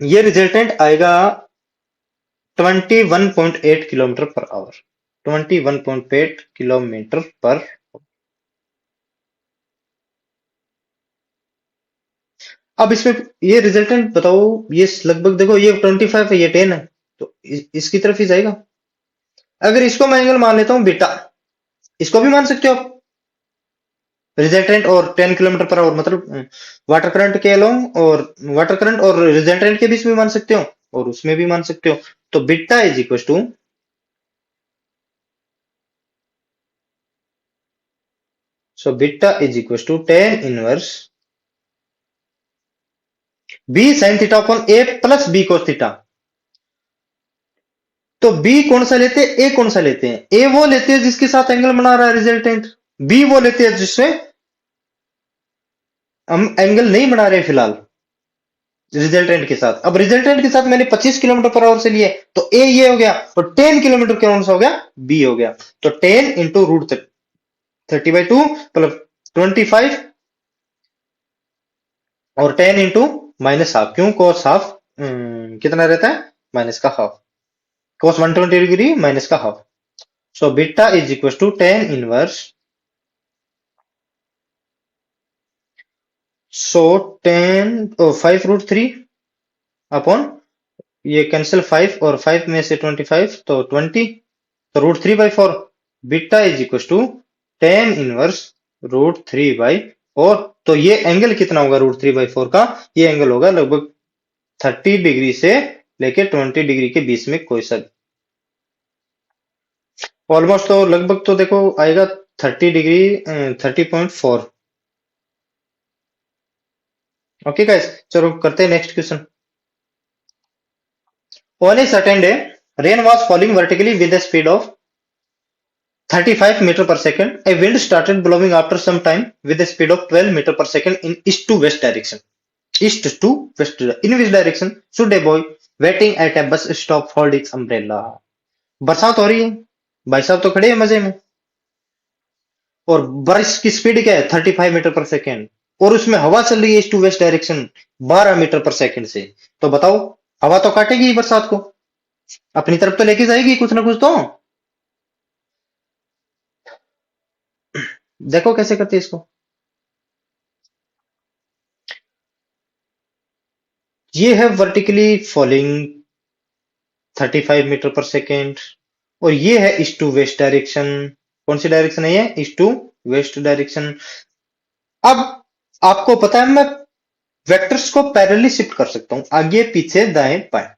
ये रिजल्टेंट आएगा 21.8 किलोमीटर पर आवर। 21.8 किलोमीटर पर। अब इसमें ये रिजल्टेंट बताओ, ये लगभग देखो, ये 25 है, ये 10 है, तो इसकी तरफ ही जाएगा। अगर इसको मैं एंगल मान लेता हूं बीटा, इसको भी मान सकते हो आप, रिजल्टेंट और 10 किलोमीटर पर आवर, मतलब वाटर करंट के अलोंग, और वाटर करंट और रिजल्टेंट के बीच में मान सकते हो, और उसमें भी मान सकते हो। तो beta is equal to, so beta is equal to 10 inverse B sine theta upon A plus B cos theta. तो बी कौन सा लेते हैं? ए कौन सा लेते हैं? ए वो लेते हैं जिसके साथ एंगल बना रहा है रिजल्टेंट, बी वो लेते हैं जिससे हम एंगल नहीं बना रहे फिलहाल रिजल्टेंट के साथ। अब रिजल्टेंट के साथ मैंने 25 किलोमीटर पर आवर से लिए, तो ए ये हो गया, और 10 किलोमीटर कौन सा हो गया? बी हो गया। तो 10 इंटू रूट 30/2 प्लस 25, और 10 इंटू -हाफ। क्यों? cos हाफ कितना रहता है? माइनस का हाफ। cos 120 डिग्री माइनस का half. So beta is equal to tan inverse, so 5 √3 upon, ये कैंसिल 5 और 5 में से 25 तो 20, तो √3/4। Beta is equal to tan inverse √3/4। तो ये एंगल कितना होगा √3/4 का? ये एंगल होगा लगभग 30 डिग्री से लेके 20 डिग्री के बीच में कोई सा, ऑलमोस्ट तो लगभग तो देखो आएगा 30 डिग्री, 30.4। ओके गाइस, चलो करते हैं next question. On a certain day, rain was falling vertically with a speed of 35 meter per second. A wind started blowing after some time with a speed of 12 meter per second in east to west direction. East to west. In which direction should a boy waiting at a bus stop hold its umbrella? बरसात हो रही है, भाई साहब तो खड़े हैं मजे में, और बारिश की स्पीड क्या है 35 मीटर पर सेकेंड, और उसमें हवा चल रही है east to west direction 12 meter per second से। तो बताओ, हवा तो काटेगी ही बरसात को, अपनी तरफ तो लेके जाएगी कुछ ना कुछ तो। देखो कैसे करते हैं इसको। ये है vertically falling 35 metre per second, और ये है ईस्ट टू वेस्ट डायरेक्शन। कौन सी डायरेक्शन है ये? East to west direction. अब आपको पता है मैं वेक्टर्स को पैरेलली शिफ्ट कर सकता हूं, आगे पीछे दाएं बाएं।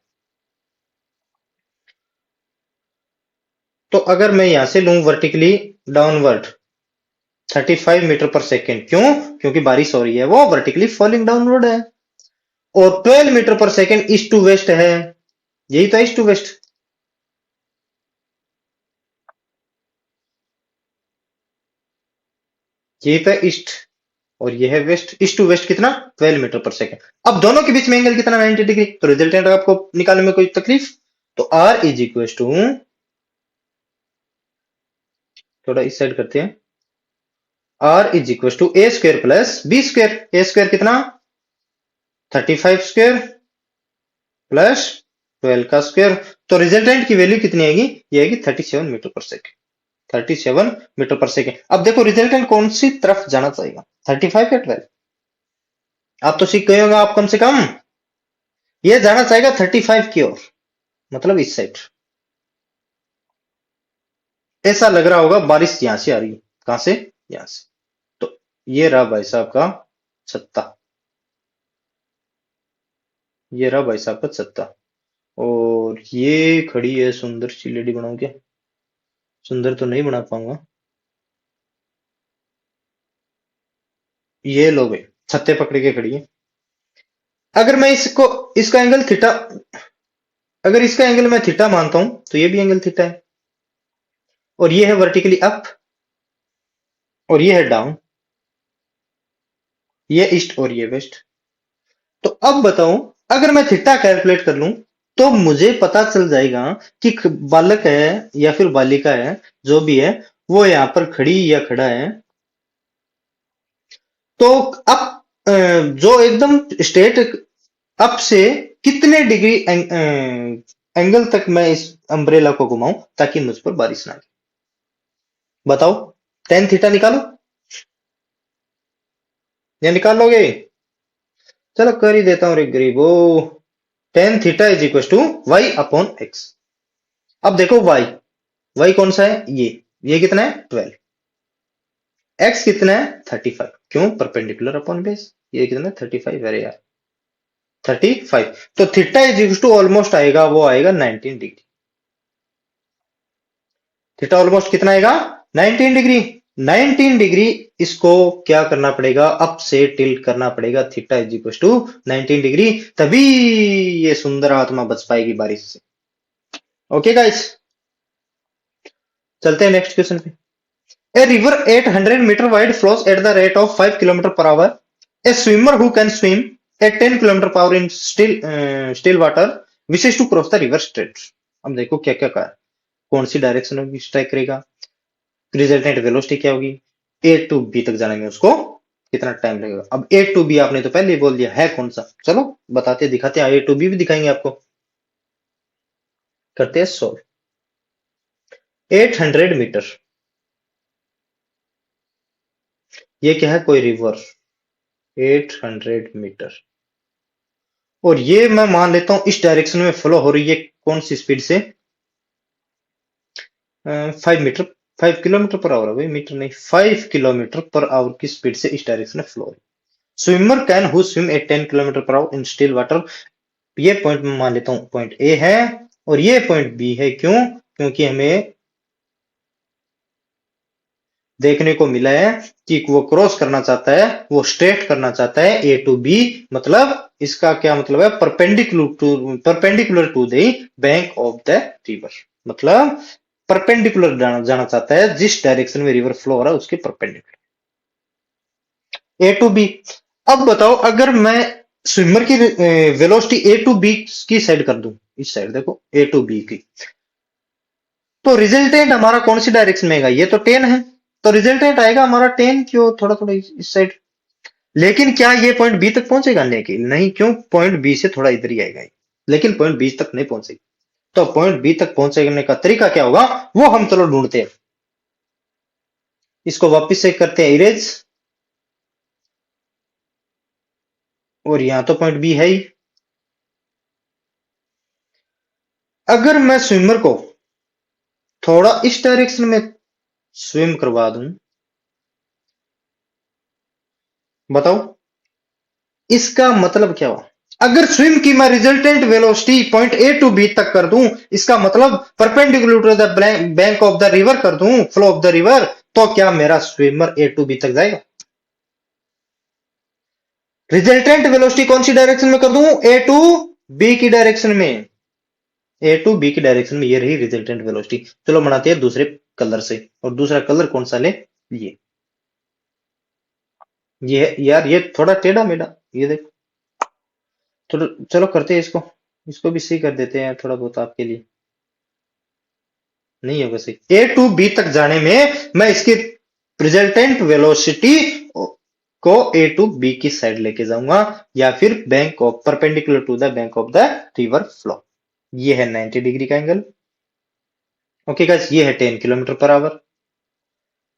तो अगर मैं यहां से लूं vertically downward 35 metre per second, क्यों? क्योंकि बारिश हो रही है, वो वर्टिकली फॉलिंग डाउनवर्ड है। और 12 meter per second east to waste है, यही तो ईस्ट टू वेस्ट। यही तो ईस्ट और ये है वेस्ट। ईस्ट टू वेस्ट कितना? 12 मीटर पर सेकेंड। अब दोनों के बीच में एंगल कितना? 90 डिग्री। तो रिजल्टेंट आपको निकालने में कोई तकलीफ? तो आर इज इक्वल टू, थोड़ा इस साइड करते हैं, R is equal to A square plus B square. A square कितना? 35 स्क्वायर प्लस 12 का स्क्वायर। तो रिजल्टेंट की वैल्यू कितनी आएगी? ये आएगी 37 metre per second. 37 metre per second. अब देखो रिजल्टेंट कौन सी तरफ जाना चाहिए, 35 या 12? आप तो सीख गए होंगे आप कम से कम। ये जाना चाहेगा 35 की ओर, मतलब इस साइड। ऐसा लग रहा होगा बारिश यहां से आ रही है, कहां से? यहां से। तो ये रहा भाई साहब का छत्ता, ये रहा भाई साहब का छत्ता, और ये खड़ी है सुंदर सी लेडी। बनाऊं क्या? सुंदर तो नहीं बना पाऊंगा। ये लो भाई, छत्ते पकड़ के खड़ी है। अगर मैं इसको, इसका एंगल थीटा, अगर इसका एंगल मैं थीटा मानता हूं तो ये भी एंगल थीटा है, और ये है वर्टिकली अप और ये है डाउन, ये ईस्ट और ये वेस्ट। तो अब बताओ, अगर मैं थीटा कैलकुलेट कर लूं तो मुझे पता चल जाएगा कि बालक है या फिर बालिका है, जो भी है, वो यहां पर खड़ी या खड़ा है। तो अब जो एकदम स्ट्रेट अप से कितने डिग्री एंगल तक मैं इस अम्ब्रेला को घुमाऊं ताकि मुझ पर बारिश ना आए? बताओ, टेन थीटा निकालो, या निकाल लोगे? चलो कर ही देता हूं रे गरीबो। Tan theta is equal to Y upon X. अब देखो वाई, वाई कौन सा है? ये कितना है? 12। एक्स कितना है? 35। क्यों? Perpendicular upon base. ये कितना है? 35। अरे यार 35। तो theta is equal to almost आएगा, वो आएगा 19 डिग्री। थीटा ऑलमोस्ट कितना आएगा? 19 डिग्री। 19 डिग्री इसको क्या करना पड़ेगा? अप से टिल्ट करना पड़ेगा। Theta is equal to 19 degree, तभी ये सुंदर आत्मा बच पाएगी बारिश से। ओके गाइस, चलते हैं नेक्स्ट क्वेश्चन पे। A river 800 meter wide flows at the rate of 5 kilometer per hour. A swimmer who can swim at 10 kilometer per hour in still water wishes to cross the river straight. अब देखो क्या क्या कहा है, कौन सी direction होगी strike करेगा, resultant velocity क्या होगी, ए टू बी तक जाने में उसको कितना टाइम लगेगा। अब ए टू बी आपने तो पहले ही बोल दिया है कौन सा, चलो बताते दिखाते हैं। ए टू बी भी दिखाएंगे आपको। करते हैं सोल्व। 800 मीटर, ये क्या है, कोई रिवर, 800 मीटर, और ये मैं मान लेता हूं इस डायरेक्शन में फ्लो हो रही है, कौन सी स्पीड से, 5 मीटर, 5 किलोमीटर पर आवर है भाई, मीटर नहीं, 5 किलोमीटर पर आवर की स्पीड से इस डायरेक्शन में फ्लो हो रही है। Swimmer can who swim at 10 kilometer per hour in still water, ये पॉइंट मैं मान लेता हूं पॉइंट ए है, और ये पॉइंट बी है। क्यों? क्योंकि हमें देखने को मिला है कि वो क्रॉस करना चाहता है, वो स्ट्रेट करना चाहता है ए टू बी, मतलब इसका क्या मतलब है, perpendicular to the bank of the river, मतलब परपेंडिकुलर जाना चाहता है, जिस डायरेक्शन में रिवर फ्लो हो रहा है उसके परपेंडिकुलर, ए टू बी। अब बताओ, अगर मैं स्विमर की वेलोसिटी ए टू बी की साइड कर दूं, इस साइड देखो ए टू बी की, तो रिजल्टेंट हमारा कौन सी डायरेक्शन में आएगा, ये तो 10 है, तो रिजल्टेंट आएगा हमारा 10 क्यों, थोड़ा थोड़ा इस साइड। लेकिन क्या ये पॉइंट बी तक पहुंचेगा, नहीं, क्यों, पॉइंट बी से थोड़ा इधर ही आएगा, लेकिन पॉइंट बी तक नहीं पहुंचेगी। तो पॉइंट बी तक पहुंचने का तरीका क्या होगा, वो हम चलो ढूंढते हैं। इसको वापस से करते हैं इरेज, और यहां तो पॉइंट बी है ही। अगर मैं स्विमर को थोड़ा इस डायरेक्शन में स्विम करवा दूं, बताओ इसका मतलब क्या हुआ। अगर स्विम की मैं resultant velocity point A to B तक कर दूं, इसका मतलब perpendicular to the bank of the river कर दूं, फ्लो ऑफ द रिवर, तो क्या मेरा स्विमर ए टू बी तक जाएगा। रिजल्टेंट वेलोसिटी कौन सी डायरेक्शन में कर दूं, ए टू बी की डायरेक्शन में, ए टू बी की डायरेक्शन में, ये रही रिजल्टेंट वेलोसिटी। चलो बनाते हैं दूसरे कलर से, और दूसरा कलर कौन सा ले, ये यार ये थोड़ा टेढ़ा मेढ़ा, ये देखो, चलो चलो करते हैं इसको, इसको भी सही कर देते हैं थोड़ा बहुत आपके लिए, नहीं होगा सही। ए टू बी तक जाने में मैं इसकी रिजल्टेंट वेलोसिटी को ए टू बी की साइड लेके जाऊंगा, या फिर bank of perpendicular to the bank of the river flow. ये है 90 डिग्री का एंगल। ओके गाइस, ये है 10 किलोमीटर पर आवर।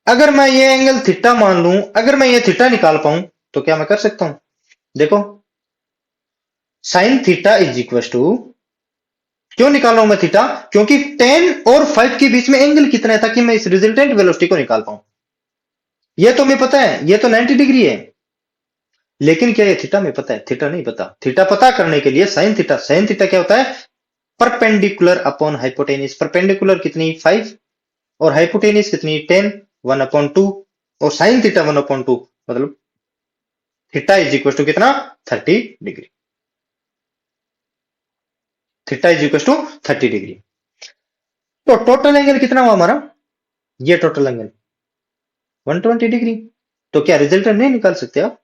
अगर मैं ये एंगल थीटा मान लूं, अगर मैं ये थीटा निकाल पाऊं, तो क्या मैं कर सकता हूं, देखो sine theta is equal to, क्यों निकाल रहा हूं मैं थीटा, क्योंकि 10 और 5 के बीच में एंगल कितना है, ताकि मैं इस रिजल्टेंट वेलोसिटी को निकाल पाऊं। ये तो मैं पता है, ये तो 90 डिग्री है, लेकिन क्या ये थीटा में पता है, थीटा नहीं पता। थीटा पता करने के लिए साइन थीटा क्या होता है, परपेंडिकुलर अपॉन हाइपोटेनिस। परपेंडिकुलर कितनी, 5, और हाइपोटेनिस कितनी, 10, 1/2, और साइन थीटा 1/2, मतलब थीटा इज इक्वल टू कितना, 30 degree. Theta is equal to 30 degree. तो टोटल एंगल कितना हुआ हमारा, ये टोटल एंगल 120 डिग्री। तो क्या रिजल्टेंट नहीं निकाल सकते आप,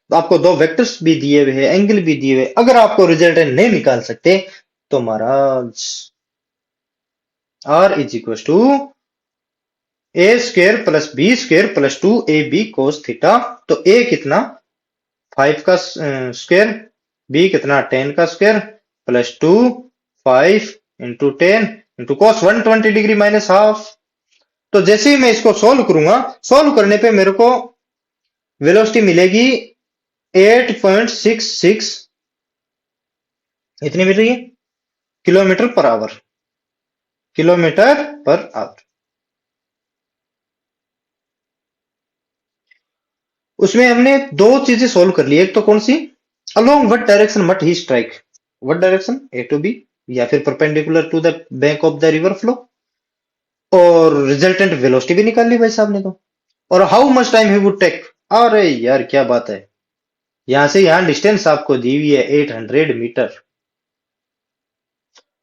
तो आपको दो वेक्टर्स भी दिए हुए हैं, एंगल भी दिए हुए, अगर आपको रिजल्टेंट नहीं निकाल सकते, तो महाराज r is equal to a square plus b square plus 2ab cos theta. तो ए कितना, 5 का स्क्र, बी कितना, 10 का square, plus 2, 5 into 10 into cos 120 degree minus half. तो जैसे ही मैं इसको सोल्व करूंगा, सोल्व करने पे मेरे को वेलोसिटी मिलेगी 8.66, इतनी मिल रही है, kilometre per our, kilometre per our. उसमें हमने दो चीजें सोल्व कर ली, एक तो कौन सी, along what direction must he strike, what direction, a to b, या फिर perpendicular to the bank of the river flow, और रिजल्टेंट वेलोसिटी भी निकाल ली भाई साहब ने तो, और how much time he would take. अरे यार क्या बात है, यहां से यहां डिस्टेंस आपको दी हुई है 800 मीटर,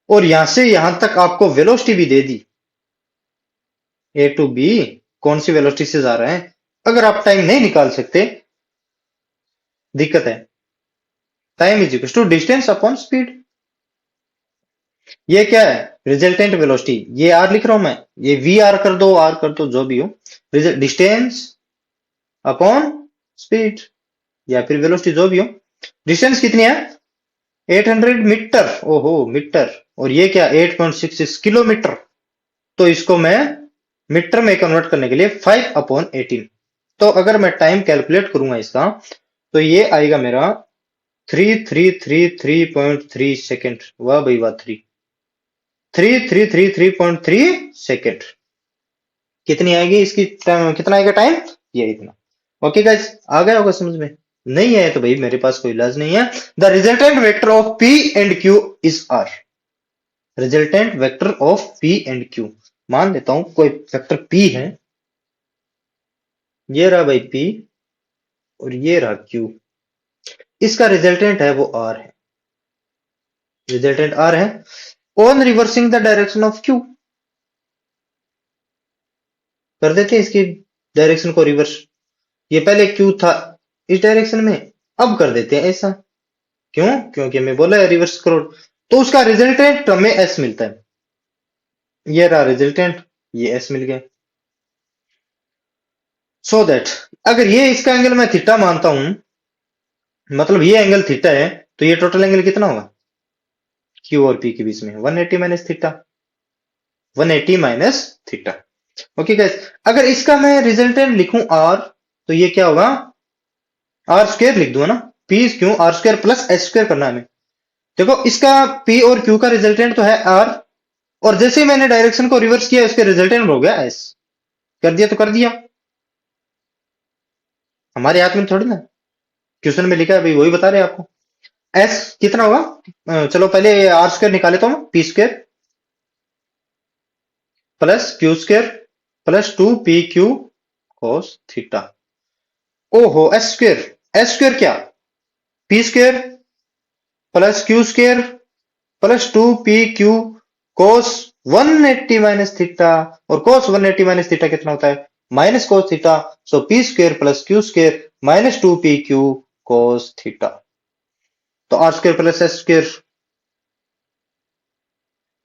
और यहां से यहां तक आपको वेलोसिटी भी दे दी, ए टू बी कौन सी वेलोसिटी से जा रहे हैं। अगर आप टाइम नहीं निकाल सकते, दिक्कत है। Time is equal to distance upon speed. ये क्या है, रिजल्टेंट वेलोसिटी, ये आर लिख रहा हूं मैं, ये वी आर कर दो, आर कर दो, जो भी हो, डिस्टेंस अपॉन स्पीड, या फिर वेलोसिटी जो भी हो। डिस्टेंस कितनी है, 800 मीटर, ओहो मीटर, और ये क्या 8.66 किलोमीटर। तो इसको मैं मीटर में कन्वर्ट करने के लिए 5/18। तो अगर मैं टाइम कैलकुलेट करूंगा इसका, तो ये आएगा मेरा 3333.3 सेकेंड। वाह भाई वाह, 3333.3 सेकेंड कितनी आएगी इसकी कितना आएगा टाइम, ये इतना। ओके गाइस, आ गया होगा समझ में? नहीं आया तो भाई मेरे पास कोई इलाज नहीं है। The resultant vector of P and Q is R. Resultant vector of P and Q, मान लेता हूं कोई वेक्टर पी है, ये रहा भाई पी और ये रहा क्यू, इसका रिजल्टेंट है वो आर है, रिजल्टेंट आर है। On reversing the direction of Q, कर देते हैं इसकी डायरेक्शन को रिवर्स। ये पहले क्यू था इस डायरेक्शन में, अब कर देते हैं ऐसा। क्यों? क्योंकि हमें बोला है रिवर्स करो, तो उसका रिजल्टेंट हमें एस मिलता है। ये रहा रिजल्टेंट, ये एस मिल गया। सो दैट अगर ये इसका एंगल मैं थीटा मानता हूं, मतलब ये एंगल थीटा है, तो ये टोटल एंगल कितना होगा क्यू और पी के बीच में? 180 minus theta, 180 minus theta. Okay guys, अगर इसका मैं रिजल्टेंट लिखूं आर, तो ये क्या होगा, आर स्क्वायर लिख दूंगा ना, P Q R square plus s square करना है हमें। देखो इसका पी और क्यू का रिजल्टेंट तो है आर, और जैसे ही मैंने डायरेक्शन को रिवर्स किया उसके रिजल्टेंट हो गया एस। कर दिया तो कर दिया, हमारे हाथ में थोड़ी ना, क्वेश्चन में लिखा है भाई वही बता रहे हैं आपको। एस कितना होगा, चलो पहले आर स्क्वायर निकाले तो p square plus Q square plus 2pq cos theta. ओहो एस स्क्वायर क्या, p square plus Q square plus 2pq cos 180 minus theta, और cos 180 माइनस थीटा कितना होता है, minus cos theta. So p square plus Q square minus 2pq cos theta. तो are square plus s square,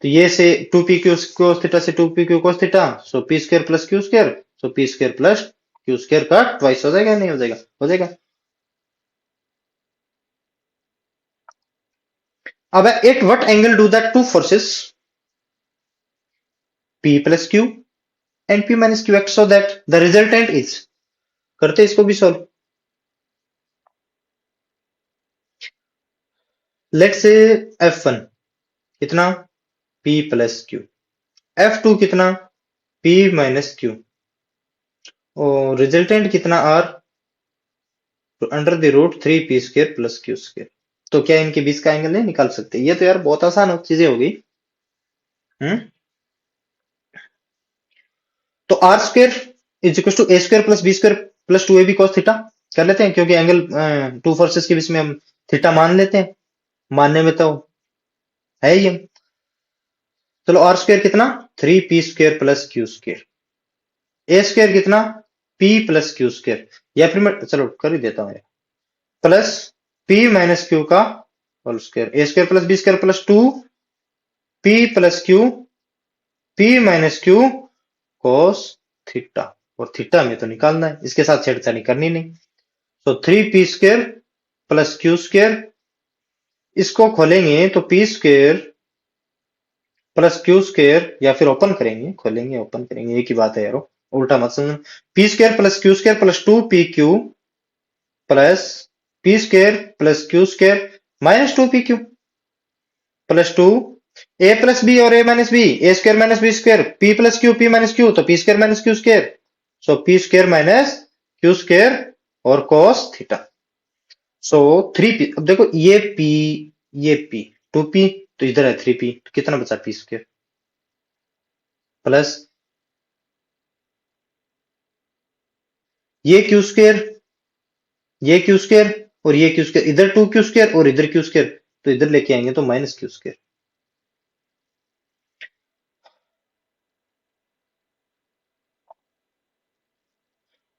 तो ये से 2pq cos theta से 2pq cos theta, so p square plus Q square, so p square plus Q square का twice हो जाएगा, नहीं हो जाएगा? हो जाएगा। अब at what angle do that two forces P plus Q and P minus Q act so that the resultant is, करते इसको भी सॉल्व। लेट से F1 कितना P plus Q, F2 कितना P minus Q, और रिजल्टेंट कितना R, तो under the root 3p square plus Q square. तो क्या इनके बीच का एंगल नहीं निकाल सकते? ये तो यार बहुत आसान चीजें हो गई। तो are square is equal to A square plus B square plus 2ab cos theta कर लेते हैं, क्योंकि एंगल टू फोर्सेस के बीच में हम थीटा मान लेते हैं, मानने में तो है ही हम। चलो आर स्क्वायर कितना 3p square plus Q square, ए स्क्वायर कितना p प्लस क्यू स्क्वायर, या फिर मैं चलो कर ही देता हूं प्लस p माइनस क्यू का होल स्क्वायर, ए square plus B square plus 2p plus q p minus q cos theta, और थीटा में तो निकालना है, इसके साथ छेड़छाड़ी करनी नहीं। तो 3p square plus Q square, इसको खोलेंगे तो p square plus Q square, या फिर ओपन करेंगे, खोलेंगे ओपन करेंगे एक ही बात है यारो, उल्टा मत समझना। p square plus Q square plus 2pq plus p square plus Q square minus 2pq plus 2 a plus b और a minus b, a square minus b square, p plus q p minus q, तो p square minus Q square, so p square minus Q square और cos theta. So 3p, अब देखो ये p ये p 2p, तो इधर है 3p, तो कितना बचा p स्क्वायर प्लस ये क्यू स्क्वायर, ये क्यू स्क्वायर और ये क्यू स्क्वायर, इधर 2q स्क्वायर और इधर क्यू स्क्वायर, तो इधर लेके आएंगे तो माइनस क्यू स्क्वायर,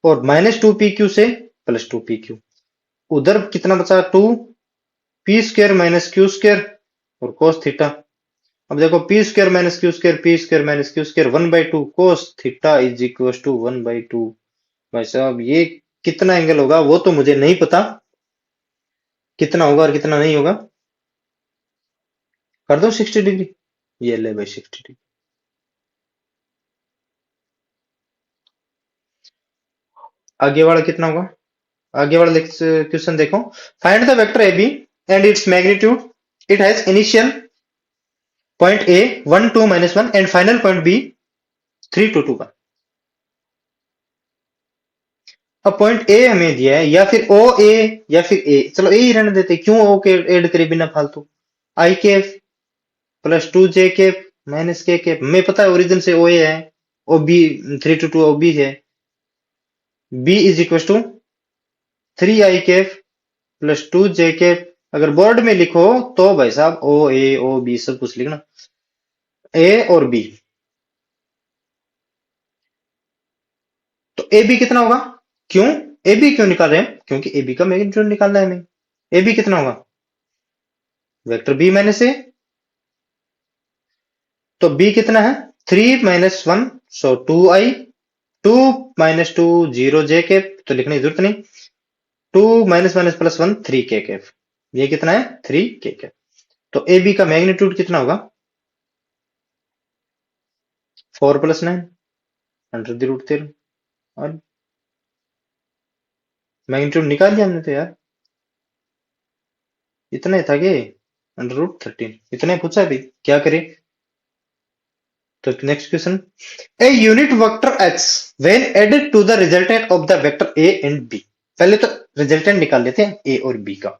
और माइनस 2pq से प्लस 2pq, उधर कितना बचा 2p square minus Q square और cos थीटा। अब देखो p square minus Q square, p square minus Q square 1/2 cos theta is equal to 1/2। भाई साहब ये कितना एंगल होगा वो तो मुझे नहीं पता, कितना होगा और कितना नहीं होगा, कर दो 60 डिग्री। ये ले बाई 60 डिग्री। आगे वाला कितना होगा? आगे वाला क्वेश्चन देखो। Find the vector A B and its magnitude. It has initial point A 1 2 -1 and final point B 3 2 2 1। अब पॉइंट ए हमें दिया है, या फिर ओ ए या फिर ए, चलो ए ही रहने देते, क्यों ओ के ऐड करे बिना फालतू। आई के प्लस 2 जे के माइनस के हमें पता है ओरिजिन से ओ ए है, ओ बी 3 2 2 ओ बी है। बी इज इक्वल टू 3 आई के प्लस 2 जे के। अगर बोर्ड में लिखो तो भाई साहब ओ ए ओ बी सब कुछ लिखना, ए और बी। तो ए बी कितना होगा? क्यों ए बी क्यों निकाल रहे हैं? क्योंकि ए बी का मैग्नीट्यूड निकालना है हमें। ए बी कितना होगा? वेक्टर बी माइनस ए। तो बी कितना है? 3 -1 सो 2i, 2 -2 0 जे के, तो लिखने की जरूरत नहीं। 2 माइनस माइनस प्लस 1 3 के कैफ। ये कितना है? 3 के कैफ। तो ए बी का मैग्नीट्यूड कितना होगा? 4 + 9 √13। और मैग्नीट्यूड निकाल दिया हमने तो यार, इतना ही था कि √13 इतना ही पूछा अभी, क्या करें। तो next question, a unit vector x when added to the resultant of the vector a and b। पहले तो रिजल्टेंट निकाल लेते हैं a और b का।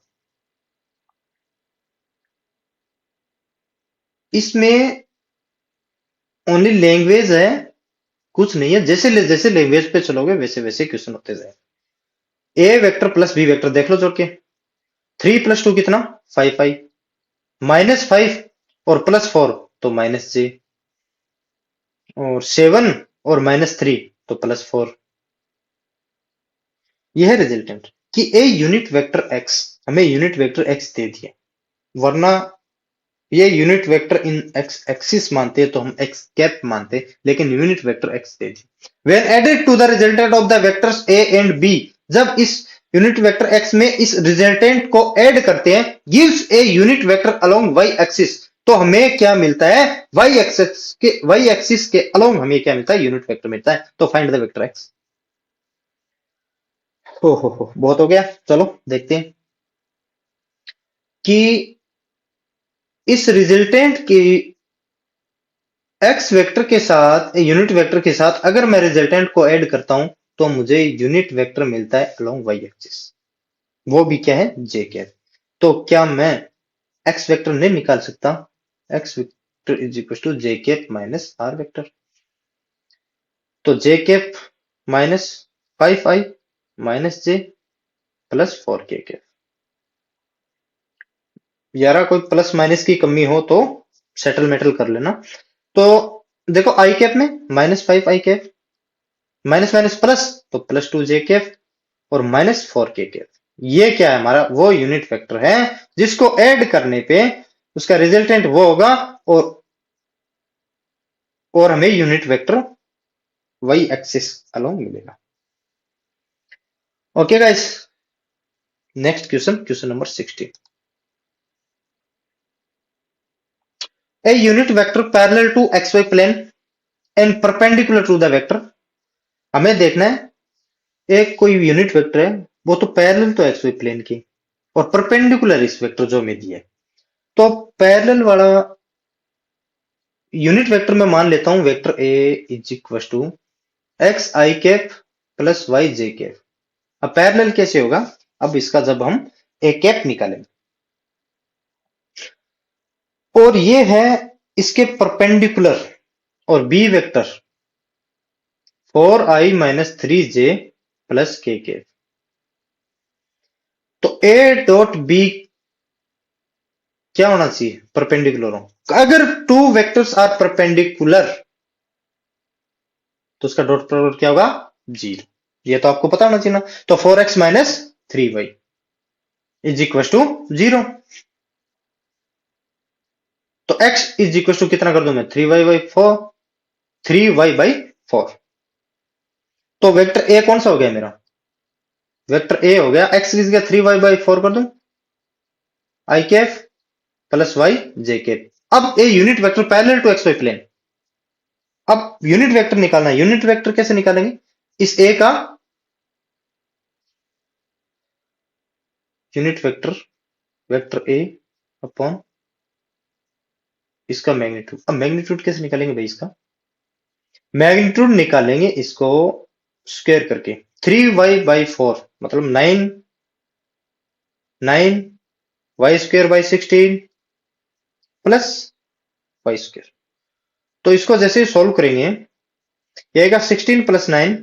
इसमें ओनली लैंग्वेज है, कुछ नहीं है। जैसे जैसे लैंग्वेज पे चलोगे वैसे वैसे क्वेश्चन होते जाए। ए वेक्टर प्लस बी वेक्टर देख लो जोड़ के। 3 + 2 कितना? 5i, -5 और +4 तो -j, और 7 और -3 तो +4। यह है रिजल्टेंट कि ए यूनिट वेक्टर x, हमें यूनिट वेक्टर x दे दिया, वरना ये unit vector in X axis मानते तो हम एक्स कैप मानते, लेकिन यूनिट वेक्टर एक्स दे दी। When added to the resultant of the vectors A and B, जब इस यूनिट वेक्टर एक्स में इस रिजल्टेंट को ऐड करते हैं, gives a unit vector along Y axis, तो हमें क्या मिलता है? वाई एक्सिस के अलोंग हमें क्या मिलता है? यूनिट वेक्टर मिलता है। तो फाइंड द वेक्टर एक्स। हो बहुत हो गया, चलो देखते हैं कि इस रिजल्टेंट की एक्स वेक्टर के साथ, यूनिट वेक्टर के साथ अगर मैं रिजल्टेंट को ऐड करता हूं तो मुझे यूनिट वेक्टर मिलता है अलोंग वाई एक्सिस, वो भी क्या है? J cap. तो क्या मैं एक्स वेक्टर नहीं निकाल सकता? X vector is equal to J cap minus R vector. तो जे कैप -5i -j +4 के कैप। यारा कोई प्लस माइनस की कमी हो तो सेटल मेटल कर लेना। तो देखो आई कैप में -5 आई कैप, माइनस माइनस प्लस तो +2 जे कैप और -4 के कैप। ये क्या है? हमारा वो यूनिट वेक्टर है जिसको ऐड करने पे उसका रिजल्टेंट वो होगा, और हमें unit vector y axis along मिलेगा। Okay guys, next question number 16। A unit vector parallel to xy plane and perpendicular to the vector. हमें देखना है एक कोई यूनिट वेक्टर है, वो तो पैरेलल तो xy प्लेन की और परपेंडिकुलर इस वेक्टर जो हमें दिया है। तो पैरेलल वाला यूनिट वेक्टर में मान लेता हूं vector A is equal to X I cap plus Y J cap. अब पैरेलल कैसे होगा? अब इसका जब हम ए कैप निकालेंगे और ये है इसके परपेंडिकुलर, और B vector 4i - 3j plus K cap. तो ए डॉट बी क्या होना चाहिए? परपेंडिकुलर हो। अगर टू वेक्टर्स आर परपेंडिकुलर तो उसका डॉट प्रोडक्ट क्या होगा? 0। ये तो आपको पता होना चाहिए ना। तो 4x - 3y is equal to 0। तो x इज इक्वल टू कितना कर दूं मैं? 3y/4, 3y/4। तो वेक्टर ए कौन सा हो गया मेरा? वेक्टर ए हो गया। x किस गया? 3y/4 कर दूं, i cap plus Y J cap. अब a unit vector parallel to x y plane. अब यूनिट वेक्टर निकालना है। यूनिट वेक्टर कैसे निकालेंगे? इस ए का unit vector, vector a upon इसका मैग्नीट्यूड। अब मैग्नीट्यूड कैसे निकालेंगे भाई? इसका मैग्नीट्यूड निकालेंगे इसको स्क्वायर करके। 3y/4 मतलब 9 y²/16 प्लस वाई स्क्वायर। तो इसको जैसे ही सोल्व करेंगे, ये आएगा 16 प्लस 9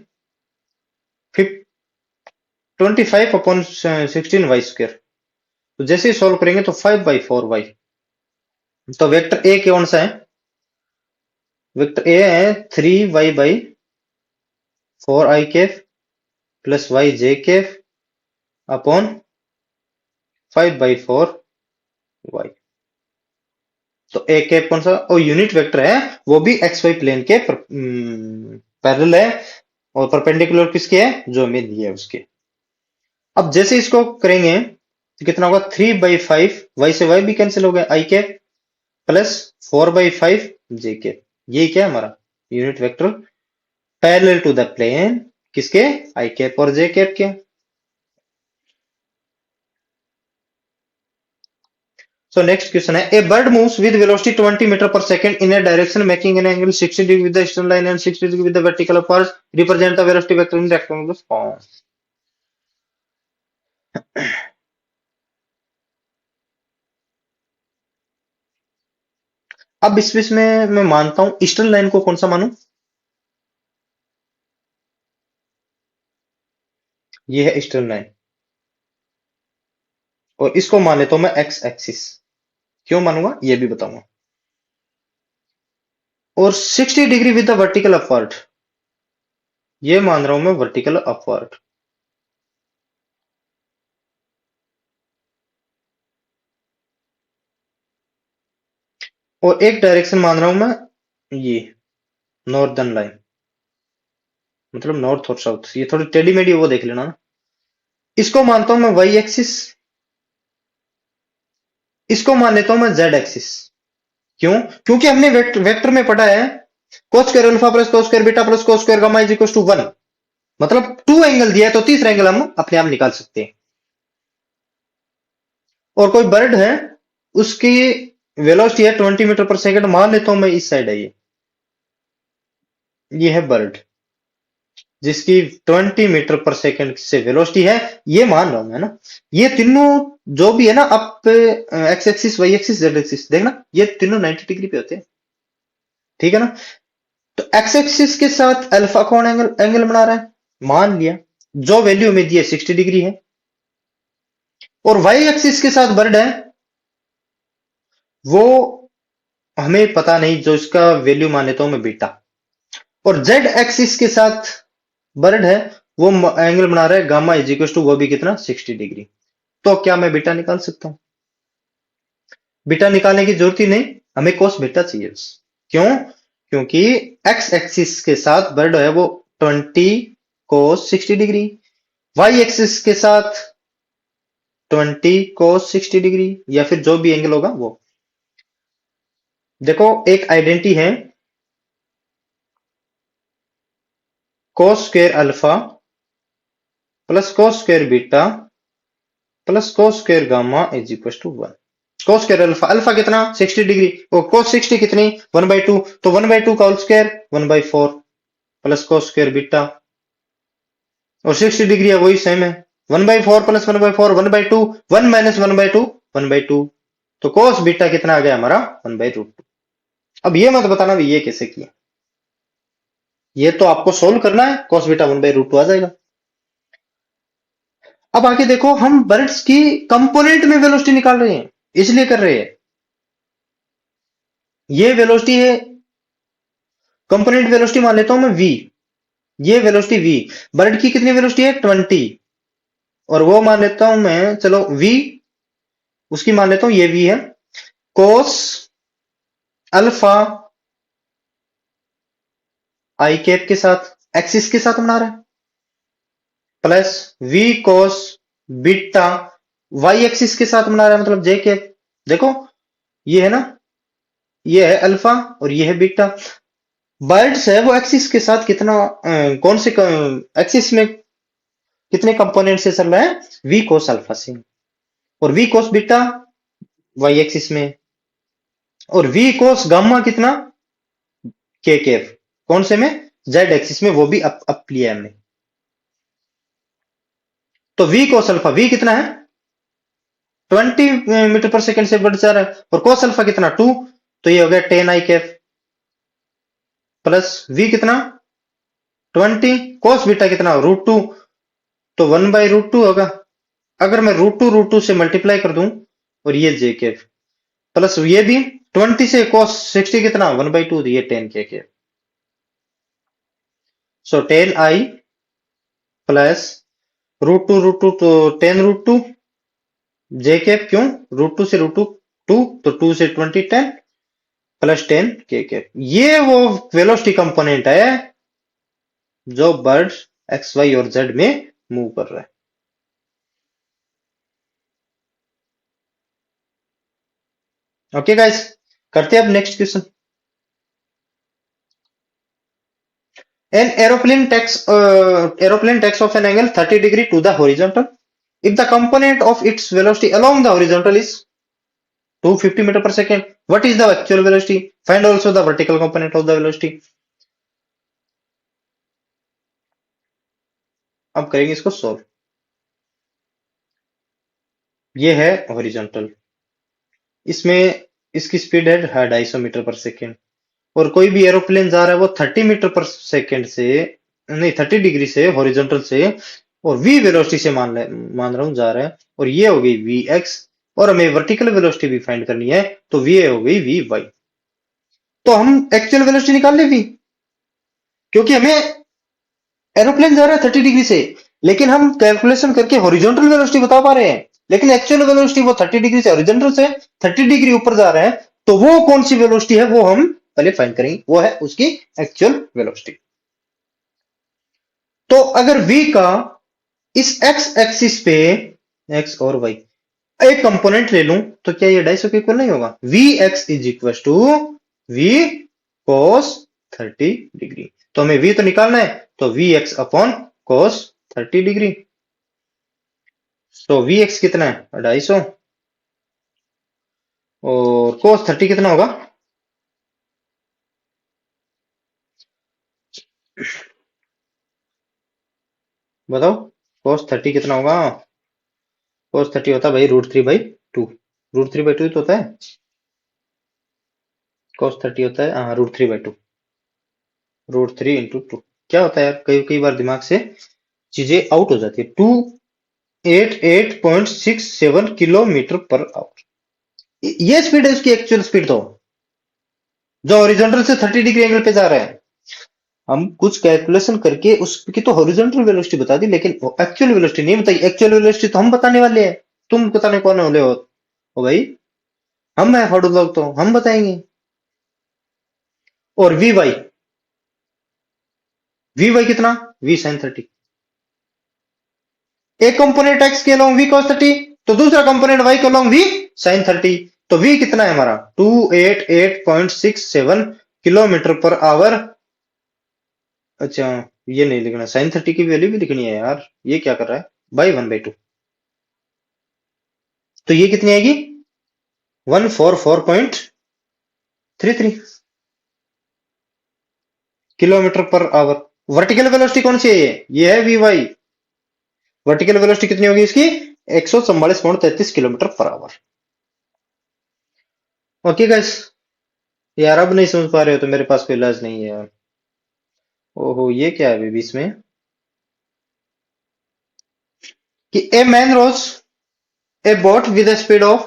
25 अपॉन 16 वाई स्क्वायर। तो जैसे ही सोल्व करेंगे तो 5/4 y। तो वेक्टर ए कौन सा है? वेक्टर ए है 3y/4i cap plus yj cap upon 5/4y। तो ए कैप कौन सा? और यूनिट वेक्टर है, वो भी एक्स वाई प्लेन के पैरेलल है और परपेंडिकुलर किसके है? जो हमें दिए है उसके। अब जैसे इसको करेंगे तो कितना होगा? 3/5 वाई से वाई भी कैंसिल हो गया, I cap plus 4/5 J cap. ये क्या है हमारा unit vector parallel to the plane किसके? आई कैप और जे कैप के। So next question है, a bird moves with velocity 20 meter per second in a direction making an angle 60 degree with the external line and 60 degree with the vertical apart. Represent the velocity vector in rectangular form. अब इसमें मैं मानता हूं eastern line को कौन सा मानूं? ये है ईस्टर्न लाइन और इसको मान लेता हूं मैं एक्स एक्सिस। क्यों मानूंगा ये भी बताऊंगा। और 60 degree with the vertical upward, ये मान रहा हूं मैं वर्टिकल अपवर्ड। और एक डायरेक्शन मान रहा हूं मैं ये नॉर्दर्न लाइन, मतलब नॉर्थ और साउथ। ये थोड़ी टेढ़ी मेढ़ी वो देख लेना ना। इसको मानता हूं मैं वाई एक्सिस, इसको मान लेता हूं मैं जेड एक्सिस। क्यों? क्योंकि हमने वेक्टर में पढ़ा है cos square alpha plus cos square beta plus cos square gamma is equal to 1। मतलब 2 एंगल दिया है तो तीसरा एंगल हम अपने आप निकाल सकते हैं। और कोई बर्ड है, उसकी वेलोसिटी है 20 मीटर पर सेकंड, मान लेता हूं मैं इस साइड है ये है बर्ड जिसकी 20 मीटर पर सेकंड से वेलोसिटी है, ये मान रहा हूं मैं ना। ये तीनों जो भी है ना, up X axis Y axis Z axis, देखना ये तीनों 90 डिग्री पे होते हैं, ठीक है ना। तो एक्स एक्सिस के साथ अल्फा कौन एंगल बना रहा है? मान लिया जो वैल्यू में दी है 60 डिग्री है। और वाई एक्सिस के साथ बर्ड है, वो हमें पता नहीं, जो इसका वैल्यू मान लेता हूं मैं बीटा। और जेड एक्सिस के साथ बर्ड है, वो एंगल बना रहा है गामा इज इक्वल टू, वो भी कितना? 60 डिग्री। तो क्या मैं बीटा निकाल सकता हूं? बीटा निकालने की जरूरत ही नहीं, हमें कोस बीटा चाहिए बस। क्यों? क्योंकि एक्स एक्सिस के साथ बर्ड है वो 20 कोस 60 डिग्री, वाई एक्सिस के साथ 20 कोस 60 डिग्री, या फिर जो भी एंगल होगा वो। देखो एक आइडेंटिटी है, cos square alpha plus cos square beta plus cos square gamma is equal to 1। Cos square alpha, alpha कितना? 60 डिग्री, और कोस 60 कितनी? 1/2, तो 1/2 का whole square 1/4 plus cos square beta, और 60 डिग्री है वही सेम है, 1/4 प्लस 1/4 1/2, 1 माइनस 1/2 1/2। तो कोस बीटा कितना आ गया हमारा? 1/√2। अब ये मत बताना भी ये कैसे किया, ये तो आपको सोल्व करना है, कोस बीटा 1/√2 आ जाएगा। अब आगे देखो, हम बर्ड्स की कंपोनेंट में वेलोसिटी निकाल रहे हैं, इसलिए कर रहे हैं। ये वेलोसिटी है, कंपोनेंट वेलोसिटी मान लेता हूं मैं v। ये वेलोसिटी v, बर्ड की कितनी वेलोसिटी है? 20। और वो मान लेता हूं मैं, चलो v, उसकी मान लेता हूं ये v है, कोस अल्फा आई कैप के साथ एक्सिस के साथ बना रहा है, plus v cos beta Y axis के साथ बना रहा है, मतलब जे कैप। देखो ये है ना, ये है अल्फा और ये है बीटा। बर्ड्स है वो एक्सिस के साथ कितना कौन से एक्सिस में कितने कंपोनेंट से चल रहा है? वी कोस अल्फा से। और V cos beta Y axis में, और वी कोस गामा कितना? के केफ कौन से में? जेड एक्सिस में, वो भी अप लिया हमने। तो वी कोस अल्फा, वी कितना है? 20 मीटर पर सेकंड से बढ़ जा रहा है, और कोस अल्फा कितना? 2। तो ये हो गया 10 आई कैफ प्लस वी कितना? 20, कोस बीटा कितना? √2, तो 1/√2 होगा। अगर मैं √2 से मल्टीप्लाई कर दूं, और ये जे कैफ प्लस ये भी 20 से कोस 60 कितना? 1/2, ये 10 के कैफ। सो 10 आई प्लस √2 तो 10√2 जे कैफ, क्यों? √2 से √2 2, तो 2 से 20 10 प्लस 10 के कैफ। ये वो वेलोसिटी कंपोनेंट है जो बर्ड एक्स वाई और जेड में मूव कर रहा है। ओके गाइस, करते हैं अब next question. An aeroplane takes off an angle 30 degree to the horizontal. If the component of its velocity along the horizontal is 250 meter per second, what is the actual velocity? Find also the vertical component of the velocity. अब करेंगे इसको solve. ये है horizontal, इसमें इसकी speed है 250 metre per second, और कोई भी एरोप्लेन जा रहा है वो 30 मीटर पर सेकेंड से, नहीं 30 डिग्री से हॉरिजॉन्टल से, और वी वेलोसिटी से मान रहा हूं जा रहा है, और ये हो गई वी एक्स, और हमें वर्टिकल वेलोसिटी भी फाइंड करनी है, तो वी हो गई वी वाई। तो हम एक्चुअल वेलोसिटी निकाल ले वी, क्योंकि हमें एरोप्लेन जा रहा है 30 डिग्री से, लेकिन हम कैलकुलेशन करके हॉरिजॉन्टल वेलोसिटी बता पा रहे हैं, लेकिन एक्चुअल वेलोसिटी वो 30 डिग्री से हॉरिजॉन्टल से 30 डिग्री ऊपर जा रहा है, तो वो कौन सी वेलोसिटी है वो हम पहले फाइंड करेंगे, वो है उसकी एक्चुअल वेलोसिटी। तो अगर v का इस x एक्सिस पे x और y एक कंपोनेंट ले लूं, तो क्या ये 250 के इक्वल नहीं होगा? vx is equal to v cos 30 degree. तो हमें v तो निकालना है, तो vx अपॉन cos 30 डिग्री। तो vx कितना है? 250, और cos 30 कितना होगा? बताओ, cos 30 कितना होगा? cos 30 होता है भाई √3/2। √3/2 तो होता है, cos 30 होता है हाँ √3/2, √3 इंटू 2। क्या होता है यार, कई कई बार दिमाग से चीजें आउट हो जाती है। 288.67 किलोमीटर पर आवर, ये स्पीड है उसकी एक्चुअल स्पीड, तो जो हॉरिजॉन्टल से 30 डिग्री एंगल पे जा रहा है। हम कुछ कैलकुलेशन करके उसकी तो हॉरिजॉन्टल वेलोसिटी बता दी, लेकिन एक्चुअल वेलोसिटी नहीं बताई। एक्चुअल वेलोसिटी तो हम बताने वाले हैं, तुम बताने कौन वाले हो? ओ भाई, हम है हॉडू लोग, तो हम बताएंगे। और वी वाई कितना? V sine 30। एक कंपोनेंट एक्स के अलोंग वी cos 30, तो दूसरा कंपोनेंट वाई के अलोंग वी साइन 30। तो वी कितना है हमारा? 288.67 किलोमीटर पर आवर। अच्छा, ये नहीं लिखना, साइन 30 की वैल्यू भी लिखनी है यार, ये क्या कर रहा है? बाई 1/2। तो ये कितनी आएगी? 144.33 kilometre per our. Vertical velocity कौन सी है? ये है वी वाई। वर्टिकल वेलोसिटी कितनी होगी इसकी? 144.33 kilometre per our. Okay guys, यार अब नहीं समझ पा रहे हो तो मेरे पास कोई इलाज नहीं है यार। ओहो, ये क्या है अभी बीच में कि a man rows a boat with speed of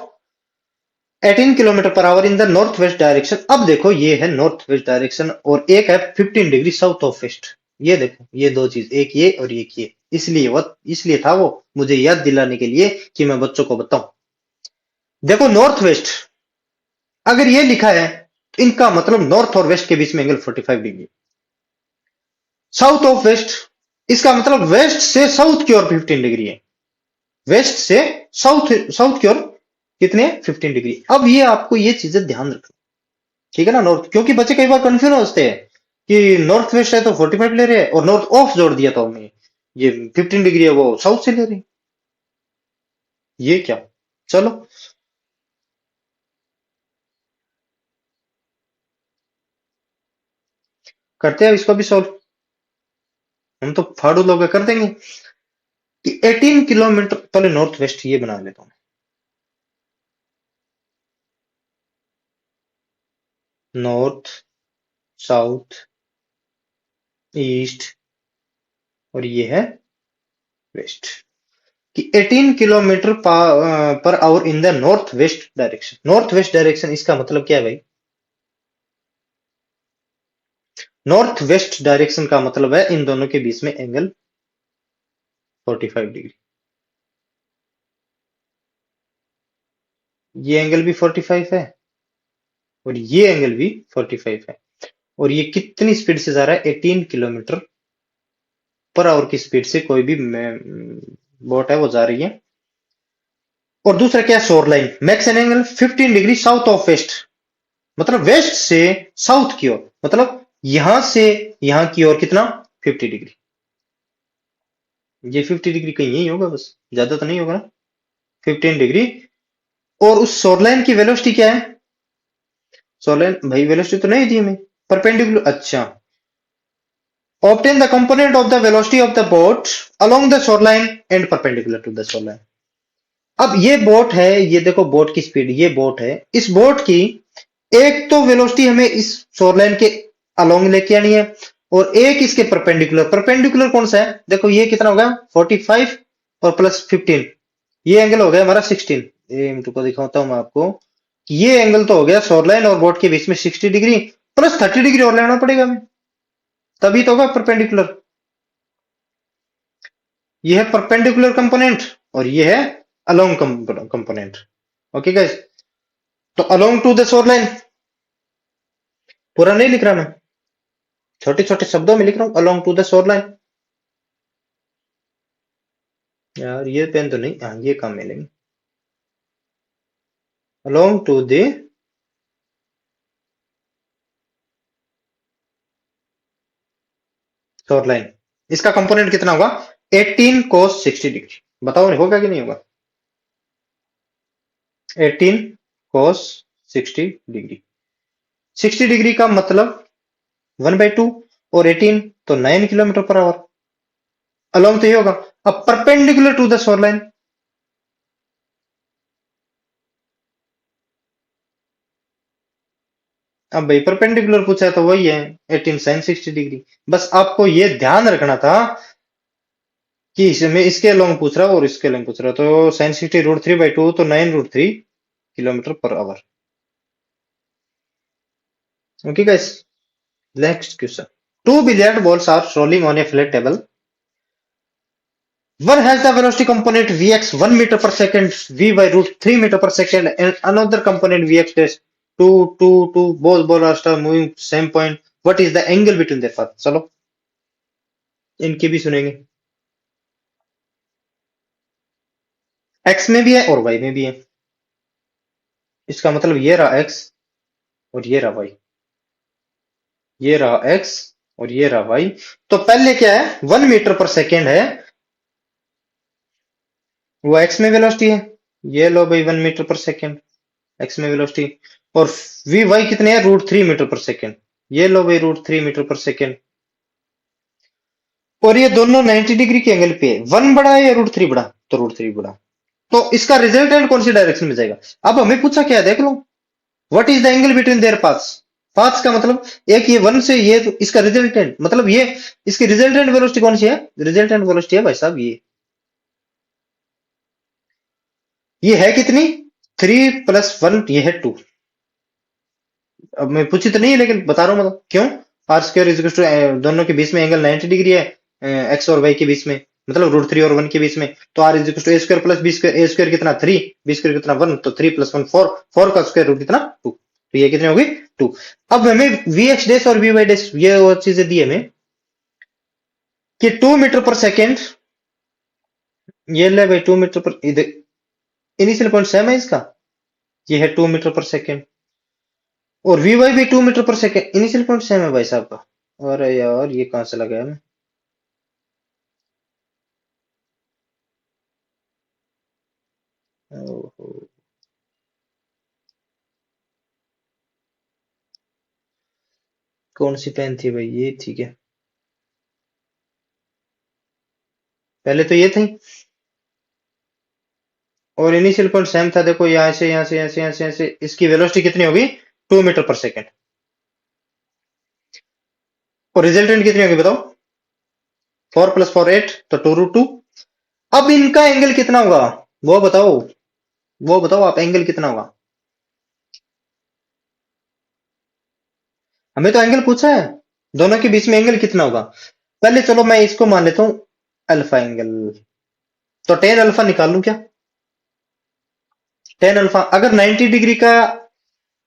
18 kilometre per hour in the north west direction. अब देखो, ये है नॉर्थ वेस्ट डायरेक्शन, और एक है 15 डिग्री साउथ ऑफ वेस्ट। ये देखो, ये दो चीज, एक ये और एक ये, इसलिए था वो मुझे याद दिलाने के लिए कि मैं बच्चों को बताऊं। देखो, नॉर्थ वेस्ट अगर ये लिखा है, तो इनका मतलब नॉर्थ और वेस्ट के बीच में angle 45 degree. South of west, इसका मतलब वेस्ट से साउथ की ओर 15 डिग्री है। वेस्ट से साउथ साउथ की ओर कितने? 15 डिग्री। अब ये आपको ये चीजें ध्यान रखना, ठीक है ना, नॉर्थ, क्योंकि बच्चे कई बार कंफ्यूज होते हैं कि नॉर्थ वेस्ट है तो 45 ले रहे हैं और नॉर्थ ऑफ जोड़ दिया तो हमने ये 15 डिग्री है वो साउथ से ले रहे हैं। ये क्या, चलो करते हैं इसको भी सॉल्व। हम तो फाड़ू लोग हैं, कर देंगे कि 18 किलोमीटर, पहले नॉर्थ वेस्ट ये बना लेता हूँ। नॉर्थ, साउथ, ईस्ट और ये है वेस्ट, कि 18 kilometre per hour in the north west direction. North west direction इसका मतलब क्या है भाई? नॉर्थ वेस्ट डायरेक्शन का मतलब है इन दोनों के बीच में एंगल 45 डिग्री। ये एंगल भी 45 है और ये एंगल भी 45 है, और ये कितनी स्पीड से जा रहा है? 18 किलोमीटर पर आवर की स्पीड से कोई भी बोट है वो जा रही है। और दूसरा क्या है? Shore line makes an angle 15 degree south of west, मतलब वेस्ट से साउथ की ओर, मतलब यहां से यहां की ओर कितना? 50 डिग्री। ये 50 डिग्री कहीं यही होगा, बस ज्यादा तो नहीं होगा ना, 15 डिग्री। और उस शोरलाइन की वेलोसिटी क्या है? शोरलाइन भाई वेलोसिटी तो नहीं दी हमें, परपेंडिकुलर, अच्छा। Obtain the component of the velocity of the boat along the shoreline and perpendicular to the shoreline. अब ये बोट है, ये देखो बोट की स्पीड, ये बोट है, इस बोट की एक तो वेलोसिटी हमें इस शोरलाइन के अलोंग लेके आनी है, और एक इसके परपेंडिकुलर। परपेंडिकुलर कौन सा है? देखो ये कितना होगा? 45 और प्लस 15, ये एंगल हो गया हमारा 16। ये को दिखाता हूं मैं आपको, ये एंगल तो हो गया शोरलाइन और बोट के बीच में 60 डिग्री, प्लस 30 डिग्री और लेना पड़ेगा हमें, तभी तो होगा परपेंडिकुलर। ये है परपेंडिकुलर कंपोनेंट और ये है अलोंग कंपोनेंट। ओके गाइस, तो along to the shore line, पूरा नहीं लिख रहा मैं, छोटे छोटे शब्दों में लिख रहा हूं, along to the shore line. यार ये पेन तो नहीं, हाँ ये काम मिलेंगे। Along to the shore line, इसका कंपोनेंट कितना होगा? 18 cos 60 डिग्री। बताओ होगा कि नहीं होगा? 18 cos 60 डिग्री। 60 डिग्री का मतलब 1/2 और 18 तो 9 किलोमीटर पर आवर। अलोंग तो ये होगा। अब perpendicular to the shore line, अब भाई परपेंडिकुलर पूछा है तो वही है 18 sin 60 डिग्री। बस आपको ये ध्यान रखना था कि इसमें इसके अलोंग पूछ रहा और इसके अलोंग पूछ रहा, तो sin 60 √3/2 तो 9 √3 kilometre per our. Okay guys, next question. Two billiard balls are rolling on a flat table. One has the velocity component Vx 1 meter per second, Vy √3 meter per second, and another component Vx dash 2 both ball are still moving same point. What is the angle between their path? चलो इनकी भी सुनेंगे। x में भी है और y में भी है, इसका मतलब ये रहा x और ये रहा y, ये रहा x और ये रहा y। तो पहले क्या है? 1 मीटर पर सेकेंड है, वो x में वेलोसिटी है, ये लो भाई 1 मीटर पर सेकेंड x में वेलोसिटी, और वी वाई कितने हैं? √3 मीटर पर सेकेंड, ये लो भाई √3 मीटर पर सेकेंड, और ये दोनों 90 डिग्री के एंगल पे है। 1 बड़ा है या √3 बड़ा? तो √3 बड़ा। तो इसका रिजल्टेंट कौन सी डायरेक्शन में जाएगा? अब हमें पूछा क्या है, देख लो, what is the angle between their paths. Paths का मतलब एक ये 1 से ये, तो इसका रिजल्टेंट मतलब ये, इसकी रिजल्टेंट वेलोसिटी कौन सी है? रिजल्टेंट वेलोसिटी है भाई साहब ये है कितनी? 3 + 1, ये है 2। अब मैं पूछी तो नहीं है लेकिन बता रहा हूं, मतलब क्यों? आर स्क्वायर इज टू, दोनों के बीच में एंगल 90 डिग्री है, एक्स और वाई के बीच में, मतलब √3 और 1 के बीच में, तो R is to A square plus B square, A square कितना 3, बी स्क्वायर कितना 1, तो 3 + 1 4, 4 का स्क्वायर रूट कितना 2, तो ये कितनी होगी 2। अब हमें वी एक्स डैश और वी वाई डैश ये वो चीजें दी हमें कि 2 मीटर पर सेकेंड, ये ले भाई 2 मीटर पर, इनिशियल पॉइंट सेम है इसका, ये है 2 मीटर पर सेकेंड, और वी वाई भी 2 metre per second. Initial point same है भाई साहब का। अरे यार ये कहां से लगा है? ओहो, कौन सी पेन थी भाई? ये ठीक है, पहले तो ये थी। और इनिशियल पॉइंट सेम था। देखो यहाँ से यहाँ से यहाँ से यहाँ से यहाँ से इसकी वेलोसिटी कितनी होगी? 2 मीटर पर सेकेंड। और रिजल्टेंट कितनी होगी बताओ? 4 + 4 8, तो 2√2। अब इनका एंगल कितना होगा? वो बताओ, वो बताओ आप, एंगल कितना होगा? हमें तो एंगल पूछा है, दोनों के बीच में एंगल कितना होगा। पहले चलो मैं इसको मान लेता हूं अल्फा एंगल। तो टेन अल्फा निकाल लूं क्या? टेन अल्फा अगर 90 डिग्री का,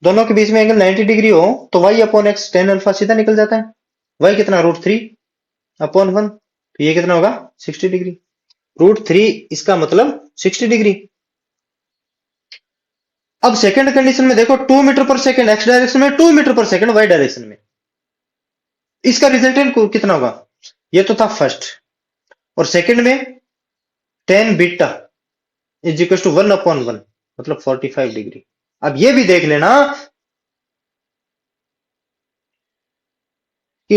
दोनों के बीच में एंगल 90 डिग्री हो, तो y/x टेन अल्फा सीधा निकल जाता है। y कितना? √3/1। तो ये कितना होगा? 60 डिग्री। √3 इसका मतलब 60 डिग्री। अब सेकंड कंडीशन में देखो, 2 metre per second x direction में, 2 metre per second Y direction में, इसका रिजल्टेंट कितना होगा? ये तो था फर्स्ट। और सेकंड में tan beta is equal to 1/1, मतलब 45 डिग्री। अब ये भी देख लेना कि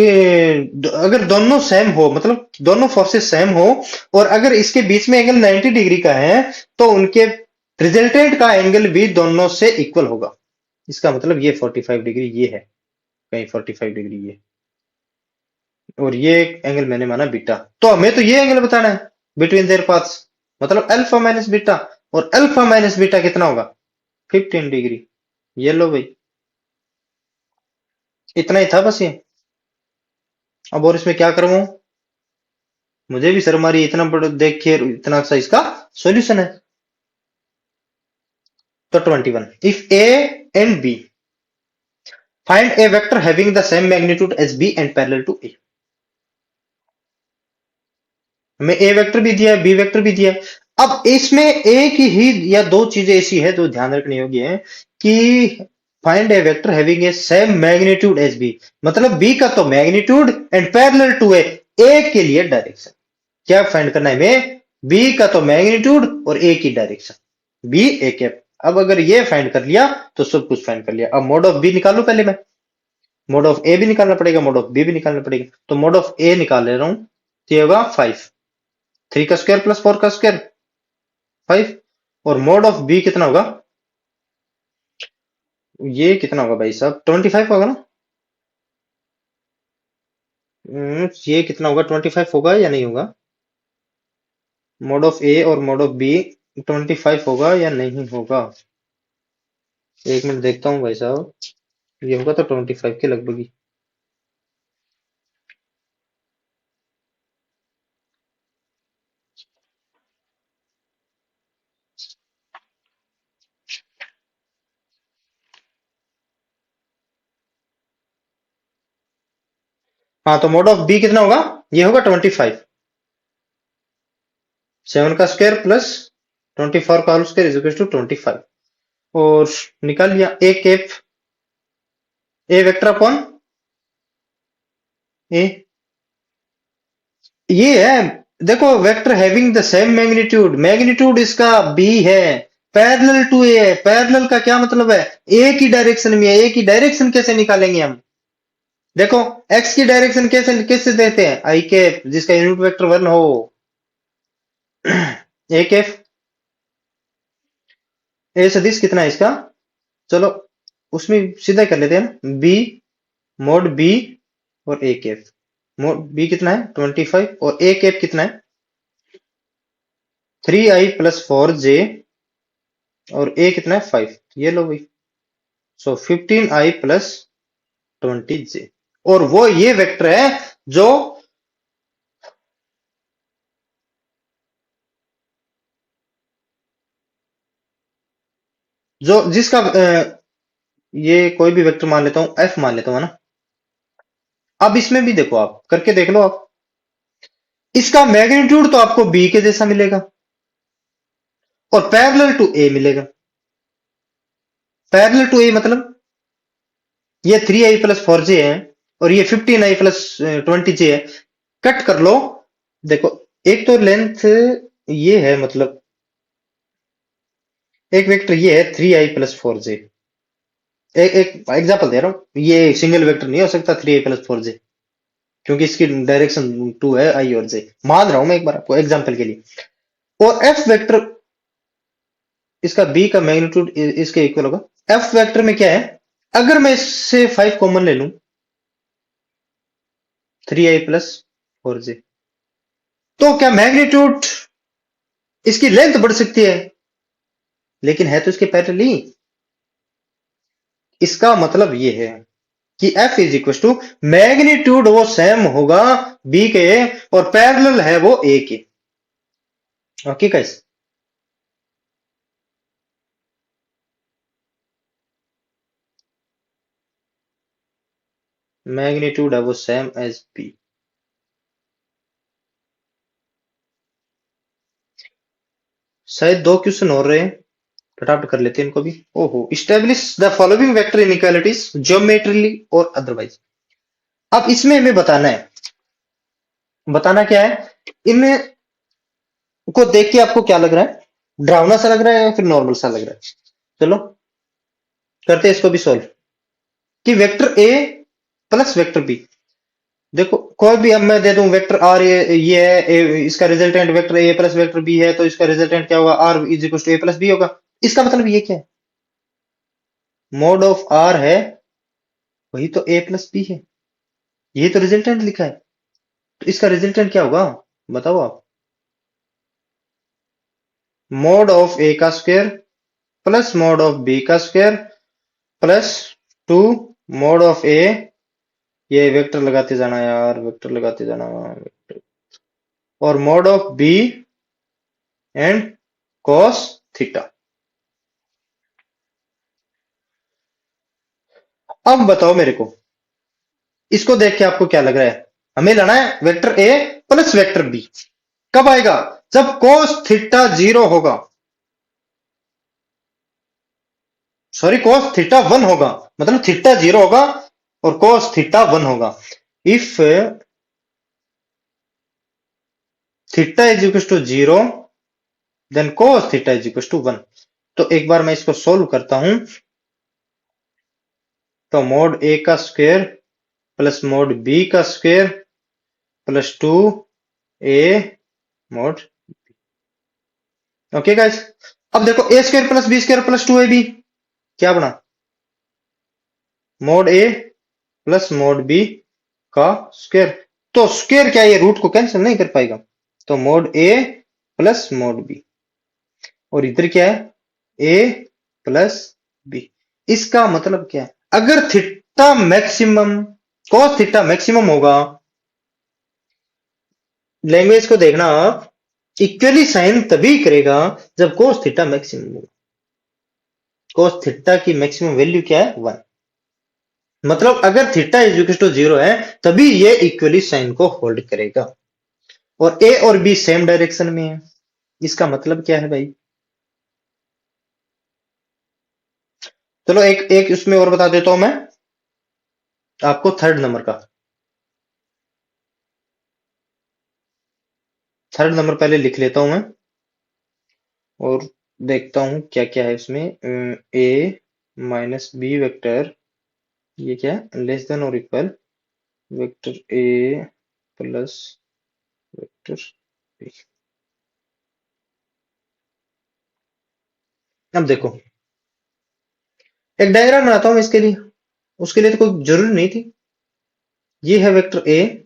अगर दोनों सेम हो, मतलब दोनों फोर्सेस सेम हो, और अगर इसके बीच में एंगल 90 डिग्री का है, तो उनके रिजल्टेंट का एंगल भी दोनों से इक्वल होगा। इसका मतलब ये 45 डिग्री ये है, कहीं 45 डिग्री ये, और ये एंगल मैंने माना बीटा। तो हमें तो ये एंगल बताना है बिटवीन देयर पाथ्स, मतलब अल्फा माइनस बीटा। और अल्फा माइनस बीटा कितना होगा? 15 डिग्री। ये लो भाई, इतना ही था बस ये। अब और इसमें क्या करूं? मुझे भी शर्म आ रही है, इतना बड़ा देख के इतना अच्छा इसका सॉल्यूशन है। तो 21, if a and b, find a vector having the same magnitude as b and parallel to a. हमें ए वेक्टर भी दिया है, बी वेक्टर भी दिया है। अब इसमें एक ही या दो चीजें ऐसी है जो ध्यान रखनी होगी, है कि find a vector having a same magnitude as B, मतलब बी का तो magnitude and parallel to A के लिए डायरेक्शन। क्या फाइंड करना है हमें? बी का तो मैग्नीट्यूड और ए की डायरेक्शन, बी ए कैप। अब अगर ये फाइंड कर लिया तो सब कुछ फाइंड कर लिया। अब मोड ऑफ बी निकालो पहले मैं, मोड ऑफ ए भी निकालना पड़ेगा, मोड ऑफ बी भी निकालना पड़ेगा। तो मोड ऑफ ए निकाल ले रहा हूं, तो ये होगा 5, 3 का स्क्वायर प्लस 4 का स्क्वायर 5। और मोड ऑफ बी कितना होगा? ये कितना होगा भाई साहब? 25 होगा ना? ये कितना होगा? 25 होगा या नहीं होगा? मोड ऑफ ए और मोड ऑफ बी 25 होगा या नहीं होगा? एक मिनट देखता हूँ भाई साहब। ये होगा तो 25 के लगभग ही। हाँ, तो मोड ऑफ बी कितना होगा? ये होगा 25। 7 का स्क्वायर प्लस 24 का whole square is equal to 25। और निकाल लिया A cap, A vector upon A, ये है। देखो, vector having the same magnitude, magnitude इसका बी है, पैरेलल टू ए है। पैरेलल का क्या मतलब है? ए की डायरेक्शन में है। ए की डायरेक्शन कैसे निकालेंगे हम? देखो, एक्स की डायरेक्शन कैसे कैसे देते हैं? आई कैप, जिसका यूनिट वेक्टर 1 हो। ए कैप, ए सदिश कितना है इसका? चलो उसमें सीधा कर लेते हैं ना, बी मोड बी और ए कैप। मोड बी कितना है? 25। और ए कैप कितना है? 3i + 4j। और ए कितना है? 5। ये लो भाई, सो 15i + 20j। और वो ये वेक्टर है जो जो जिसका ये कोई भी वेक्टर मान लेता हूं, एफ मान लेता हूं, है ना। अब इसमें भी देखो, आप करके देख लो आप, इसका मैग्नीट्यूड तो आपको बी के जैसा मिलेगा और पैरेलल टू ए मिलेगा। पैरेलल टू ए मतलब ये 3i+4j है और ये 15i+20j है। कट कर लो। देखो, एक तो लेंथ ये है, मतलब एक वेक्टर ये है 3i+4j। एक एक एग्जांपल दे रहा हूं, ये सिंगल वेक्टर नहीं हो सकता 3i+4j, क्योंकि इसकी डायरेक्शन 2 है, आई और जे। मान रहा हूं मैं एक बार आपको एग्जांपल के लिए। और एफ वेक्टर, इसका बी का मैग्नीट्यूड इसके इक्वल होगा। एफ वेक्टर में क्या है, अगर मैं इससे 5 कॉमन ले लूं, 3i+4j, तो क्या मैग्नीट्यूड इसकी लेंथ बढ़ सकती है? लेकिन है तो इसके पैरेलल ही। इसका मतलब ये है कि F is equal to magnitude वो सेम होगा बी के, और पैरेलल है वो ए के। ओके गाइस, मैग्नीट्यूड है वो सेम एज बी। शायद 2 क्वेश्चन हो रहे हैं, फटाफट कर लेते हैं इनको भी। ओहो, establish the following vector inequalities geometrically और अदरवाइज। अब इसमें हमें बताना है, बताना क्या है, इनमें को देख के आपको क्या लग रहा है, डरावना सा लग रहा है या फिर नॉर्मल सा लग रहा है? चलो करते हैं इसको भी सॉल्व। कि vector A plus vector B, देखो कोई भी, अब मैं दे दूं वेक्टर आर, ये है इसका resultant vector A plus vector B है, तो इसका रिजल्टेंट क्या होगा, R is equal to A plus B होगा। इसका मतलब ये क्या है, मोड ऑफ आर है वही तो ए प्लस बी है, ये तो रिजल्टेंट लिखा है, तो इसका रिजल्टेंट क्या होगा, बताओ आप। मोड ऑफ ए का square plus mod of B का square plus 2 mod of A, ये वेक्टर लगाते जाना यार, वेक्टर लगाते जाना, वेक्टर, और mod of B and cos theta. अब बताओ मेरे को, इसको देख के आपको क्या लग रहा है, हमें लाना है vector A plus vector B. कब आएगा, जब cos थीटा 0 होगा, सॉरी cos थीटा 1 होगा, मतलब थीटा 0 होगा और cos थीटा 1 होगा। If theta is equal to 0 then cos theta is equal to 1। तो एक बार मैं इसको सोल्व करता हूं, तो मोड ए का स्क्वायर प्लस मोड बी का square plus 2 a mod. Okay guys, अब देखो a square plus B square plus 2 a b क्या बना, mod a plus mod b का स्क्वायर। तो स्क्वायर क्या, ये रूट को कैंसिल नहीं कर पाएगा, तो mod a plus mod b, और इधर क्या है ए प्लस बी। इसका मतलब क्या है, अगर theta maximum, cos theta maximum होगा, लैंग्वेज को देखना आप, इक्वली साइन तभी करेगा जब cos थीटा मैक्सिमम होगा। cos थीटा की मैक्सिमम वैल्यू क्या है, 1। मतलब अगर थीटा इज इक्वल टू 0 है, तभी ये इक्वली साइन को होल्ड करेगा, और ए और बी सेम डायरेक्शन में है। इसका मतलब क्या है भाई, चलो एक एक उसमें और बता देता हूं मैं आपको, थर्ड नंबर का। थर्ड नंबर पहले लिख लेता हूं मैं, और देखता हूं क्या क्या है इसमें। ए माइनस बी वेक्टर, ये क्या है, लेस देन और equal vector A plus vector B. अब देखो, एक डायग्राम बनाता हूं मैं इसके लिए, उसके लिए तो कोई जरूरी नहीं थी। ये है वेक्टर ए,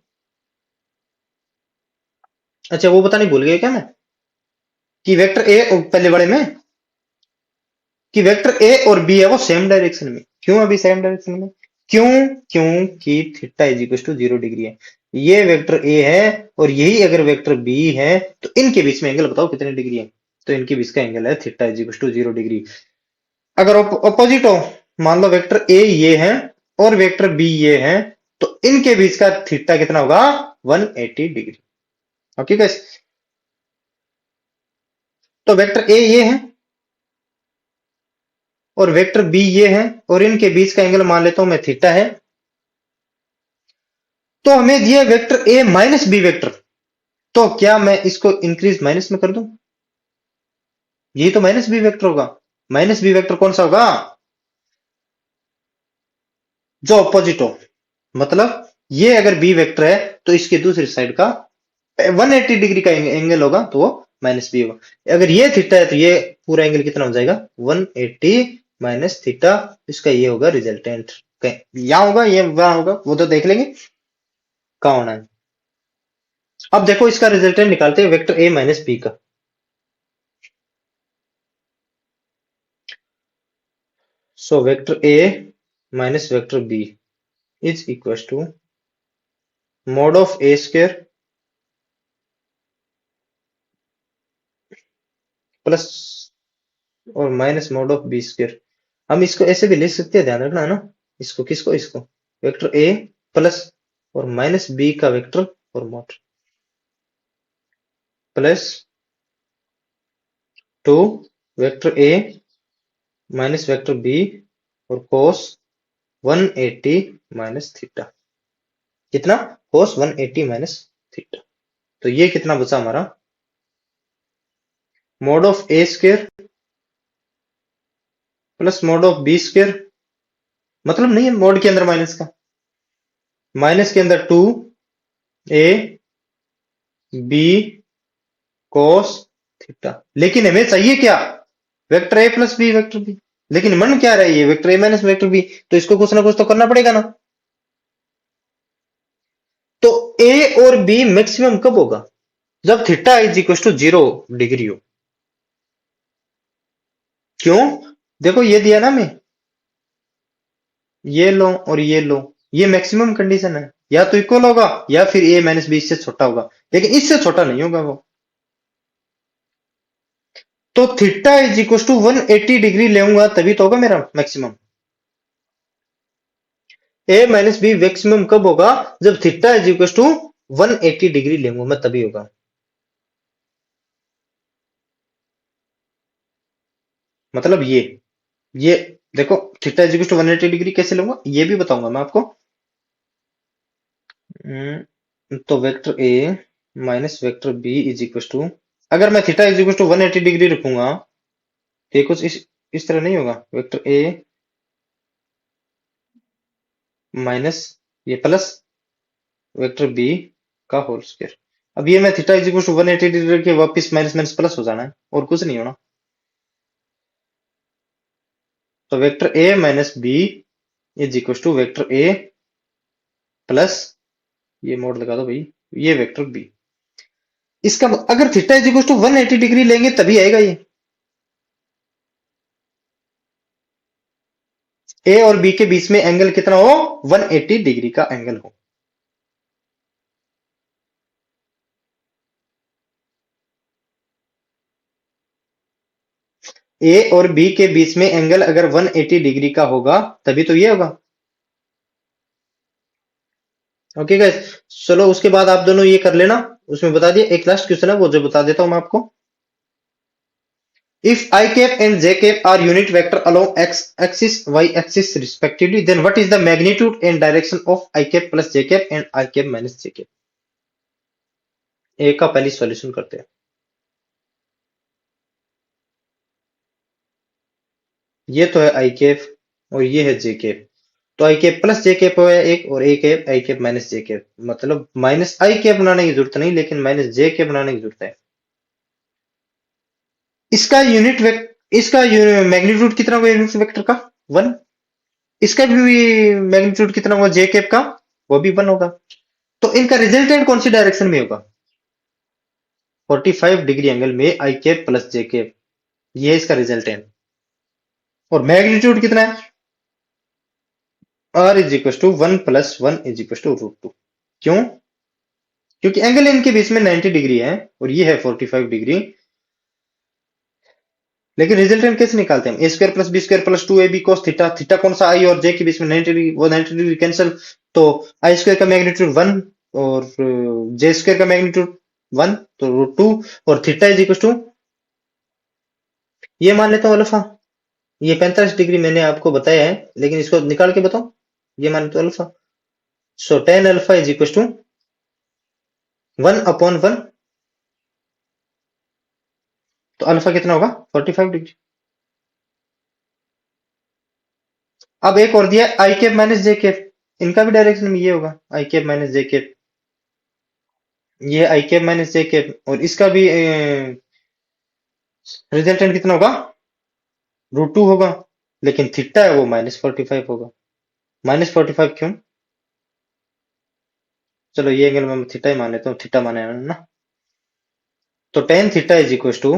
अच्छा वो बताने भूल गया क्या मैं, कि वेक्टर ए पहले बड़े में, कि वेक्टर ए और बी है वो सेम डायरेक्शन में। क्यों अभी सेम डायरेक्शन में, क्यों, क्योंकि theta is equal to 0 degree है। ये वेक्टर ए है और यही अगर वेक्टर बी है, तो इनके बीच में एंगल बताओ कितने डिग्री है, तो इनके बीच का एंगल है theta is equal to 0 degree. अगर ऑपोजिट हो, मान लो वेक्टर ए ये है और वेक्टर बी ये है, तो इनके बीच का थीटा कितना होगा, 180 डिग्री। ओके गाइस, तो वेक्टर ए ये है और वेक्टर बी ये है और इनके बीच का एंगल मान लेता हूं मैं थीटा है। तो हमें दिया वेक्टर ए माइनस बी वेक्टर, तो क्या मैं इसको इंक्रीज माइनस में कर दूं? ये तो माइनस बी वेक्टर होगा। माइनस बी वेक्टर कौन सा होगा? जो ऑपोजिट हो। मतलब ये अगर बी वेक्टर है तो इसकी दूसरी साइड का 180 डिग्री का एंगल होगा तो वो माइनस बी होगा। अगर ये थीटा है तो ये पूरा एंगल कितना हो जाएगा? 180 माइनस थीटा। इसका ये होगा रिजल्टेंट। यहां होगा, ये वहां होगा, वो तो देख लेंगे कहां होना है। अब देखो इसका रिजल्टेंट निकालते हैं वेक्टर ए माइनस बी का। So vector A minus vector b is equal to mod of A square plus और minus mod of B square. हम इसको ऐसे भी लिख सकते हैं, ध्यान रखना है ना। इसको किसको? इसको वेक्टर ए प्लस और माइनस बी का वेक्टर और मोड प्लस 2 वेक्टर ए माइनस वेक्टर बी और कोस 180 माइनस थीटा। कितना? Cos 180 minus theta. तो ये कितना बचा हमारा? Mod of A square plus mod of B square, मतलब नहीं है मोड के अंदर माइनस का, माइनस के अंदर 2 ए बी कोस थीटा। लेकिन हमें चाहिए क्या? Vector A plus B vector B. लेकिन मन क्या रहा है? ये वेक्टर ए माइनस वेक्टर बी, तो इसको कुछ ना कुछ तो करना पड़ेगा ना। तो ए और बी मैक्सिमम कब होगा? जब theta is equal to 0 degree हो। क्यों? देखो ये दिया ना मैं, ये लो और ये लो, ये मैक्सिमम कंडीशन है। या तो इक्वल होगा या फिर ए माइनस बी इससे छोटा होगा, लेकिन इससे छोटा नहीं होगा वो। तो theta is equal to 180 degree लेऊंगा तभी तो होगा मेरा maximum. A minus b maximum कब होगा? जब theta is equal to 180 degree लेंगे मैं तभी होगा। मतलब ये देखो theta is equal to 180 degree कैसे लूंगा ये भी बताऊंगा मैं आपको। तो vector A minus vector b is equal to, अगर मैं theta is equal to 180 degree रखूंगा तो ये कुछ इस तरह नहीं होगा। वेक्टर ए माइनस ये प्लस वेक्टर बी का होल स्क्वायर। अब ये मैं theta is equal to 180 degree के वापस माइनस माइनस प्लस हो जाना है और कुछ नहीं होना। तो vector A minus B is equal to vector A plus ये मोड लगा दो भाई, ये वेक्टर बी। इसका अगर theta is equal to 180 degree लेंगे तभी आएगा ये। ए और बी के बीच में एंगल कितना हो? 180 डिग्री का एंगल हो। ए और बी के बीच में एंगल अगर 180 डिग्री का होगा तभी तो ये होगा। ओके गाइस, चलो उसके बाद आप दोनों ये कर लेना। उसमें बता दिया एक लास्ट क्वेश्चन है वो जो बता देता हूं मैं आपको। If I cap and J cap are unit vector along x axis y axis respectively, then what is the magnitude and direction of I cap plus J cap and I cap minus J cap? ए का पहले solution करते हैं। ये तो है आई cap और ये है जे कैप। तो आई कैप प्लस जे कैप है एक, और A cap I cap minus j cap, मतलब माइनस आई कैप बनाने की जरूरत नहीं लेकिन माइनस जे कैप बनाने की जरूरत है। इसका इसका मैग्नीट्यूड कितना होगा यूनिट वेक्टर का? 1। इसका भी मैग्नीट्यूड कितना होगा जे कैप का? वो भी 1 होगा। तो इनका रिजल्टेंट कौन सी डायरेक्शन में होगा? 45 डिग्री एंगल में आई कैप प्लस जे कैप, ये है इसका रिजल्टेंट। और मैग्नीट्यूड कितना है? r is equal to 1 plus 1 is equal to √2। क्यों? क्योंकि एंगल इनके बीच में 90 डिग्री है और ये है 45 डिग्री। लेकिन रिजल्टेंट कैसे निकालते हैं? A square plus B square plus 2ab cos theta. Theta कौन सा? आई और जे के बीच में 90 डिग्री, वो 90 डिग्री कैंसिल। तो आई स्क्वायर का मैग्नीट्यूड 1 और जे स्क्वायर का मैग्नीट्यूड 1 तो √2 और थीटा इज इक्वल टू ये मान लेता हूं अल्फा। ये 45 डिग्री मैंने आपको बताया है, लेकिन इसको निकाल के बताओ। ये मान तो alpha, so tan alpha is equal to 1/1, तो अल्फा कितना होगा 45 डिग्री। अब एक और दिया आई कैप माइनस जे कैप, इनका भी डायरेक्शन में ये होगा आई कैप माइनस जे कैप, ये आई कैप माइनस जे कैप, और इसका भी रिजल्टेंट कितना होगा √2 होगा, लेकिन थीटा है वो -45 होगा। -45 क्यों, चलो ये एंगल मैं थीटा ही मान लेता हूँ, थीटा माने है ना, तो tan theta is equal to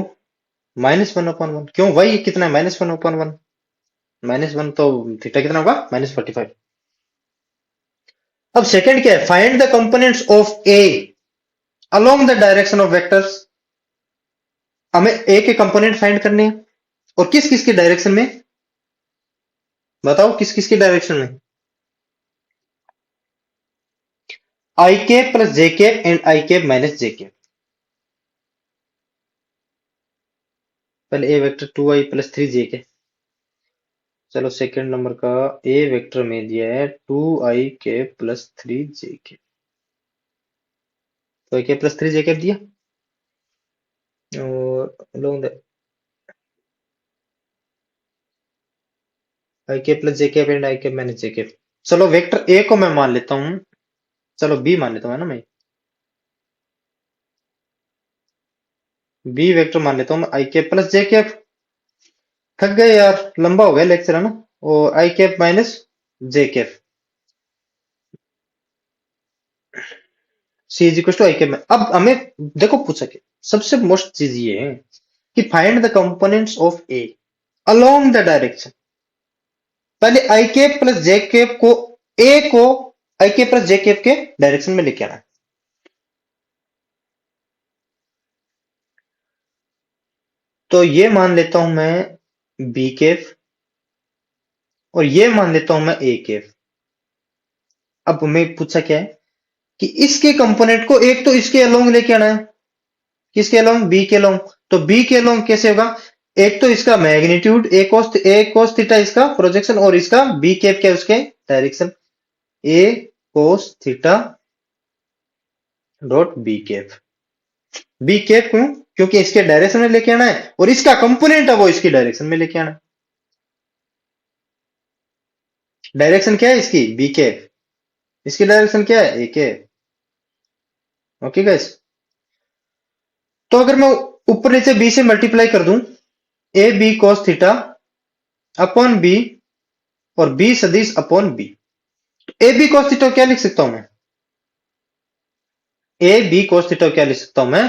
-1/1, क्यों वही कितना है -1/1, -1 तो थीटा कितना होगा -45। अब सेकंड क्या है, find the components of a along the direction of vectors. हमें ए के कंपोनेंट फाइंड करने हैं, और किस किस की डायरेक्शन में, बताओ किस किस की डायरेक्शन में, आई cap plus J cap and i cap minus j cap. पहले a vector 2i plus 3j के, चलो सेकंड नंबर का ए वेक्टर में दिया है 2i कैप प्लस 3j के, तो आई कैप प्लस 3j कैप दिया, और along the I cap plus J cap and i cap minus j cap. चलो वेक्टर ए को मैं मान लेता हूं, चलो बी मान लेता हूं, है ना, मैं बी वेक्टर मान लेता हूं मैं आई कैप प्लस जे कैप। थक गए यार, लंबा हो गया लेक्चर, है ना, और i cap minus j cap, c is equal to i cap. अब हमें देखो पूछा कि सबसे मोस्ट चीज ये है कि find the components of a along the direction. पहले आई कैप प्लस जे कैप को, ए को आई कैप प्लस जे कैप के डायरेक्शन में लेके आना है। तो ये मान लेता हूं मैं बी कैप, और ये मान लेता हूं मैं ए कैप। अब हमें पूछा क्या है कि इसके कंपोनेंट को एक तो इसके अलोंग लेके आना है, किसके अलोंग, बी के अलोंग। तो बी के अलोंग कैसे होगा, एक तो इसका मैग्नीट्यूड ए कोस थीटा इसका प्रोजेक्शन, और इसका बी कैप क्या है उसके direction, a cos theta dot b cap. B cap क्यों, क्योंकि इसके डायरेक्शन में लेके आना है, और इसका कंपोनेंट है वो इसकी डायरेक्शन में लेके आना है। डायरेक्शन क्या है इसकी, बी कैप, इसकी डायरेक्शन क्या है ए कैप। ओके गाइस, तो अगर मैं ऊपर नीचे बी से मल्टीप्लाई कर दूं, A B cos theta upon B, और बी सदिश upon B, A B cos theta क्या लिख सकता हूं मैं, ए बी कॉस थीटा क्या लिख सकता हूं मैं,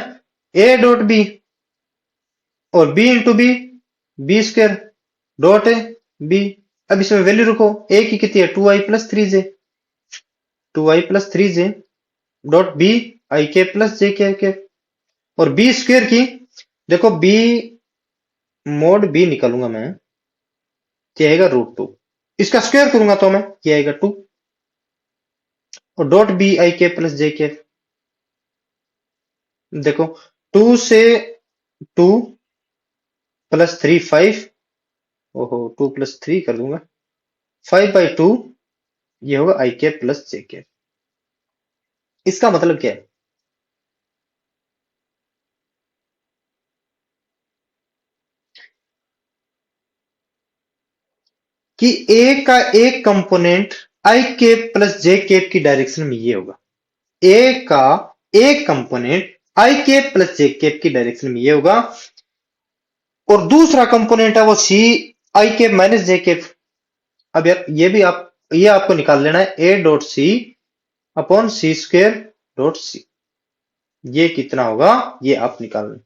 ए डॉट बी, और B into B, B square dot B. अब इसमें वैल्यू रखो, ए की कितनी है 2i plus 3j, 2i plus 3j dot B I के प्लस जे के, और बी स्क्वायर की देखो बी मोड बी निकालूंगा मैं, क्या आएगा √2, इसका स्क्वायर करूंगा तो मैं क्या आएगा 2, और डॉट बी आई के प्लस जे के, देखो 2 से 2 प्लस 3 5, ओहो 2 प्लस 3 कर दूंगा 5/2, ये होगा आई के प्लस जे के। इसका मतलब क्या है कि ए का एक component I cap plus J cap की डायरेक्शन में ये होगा, ए का एक component I cap plus J cap की डायरेक्शन में ये होगा, और दूसरा कंपोनेंट है वो सी आई कैप माइनस जे कैप। अब यार ये भी आप, ये आपको निकाल लेना है A dot C upon C square dot C, ये कितना होगा ये आप निकाल लें।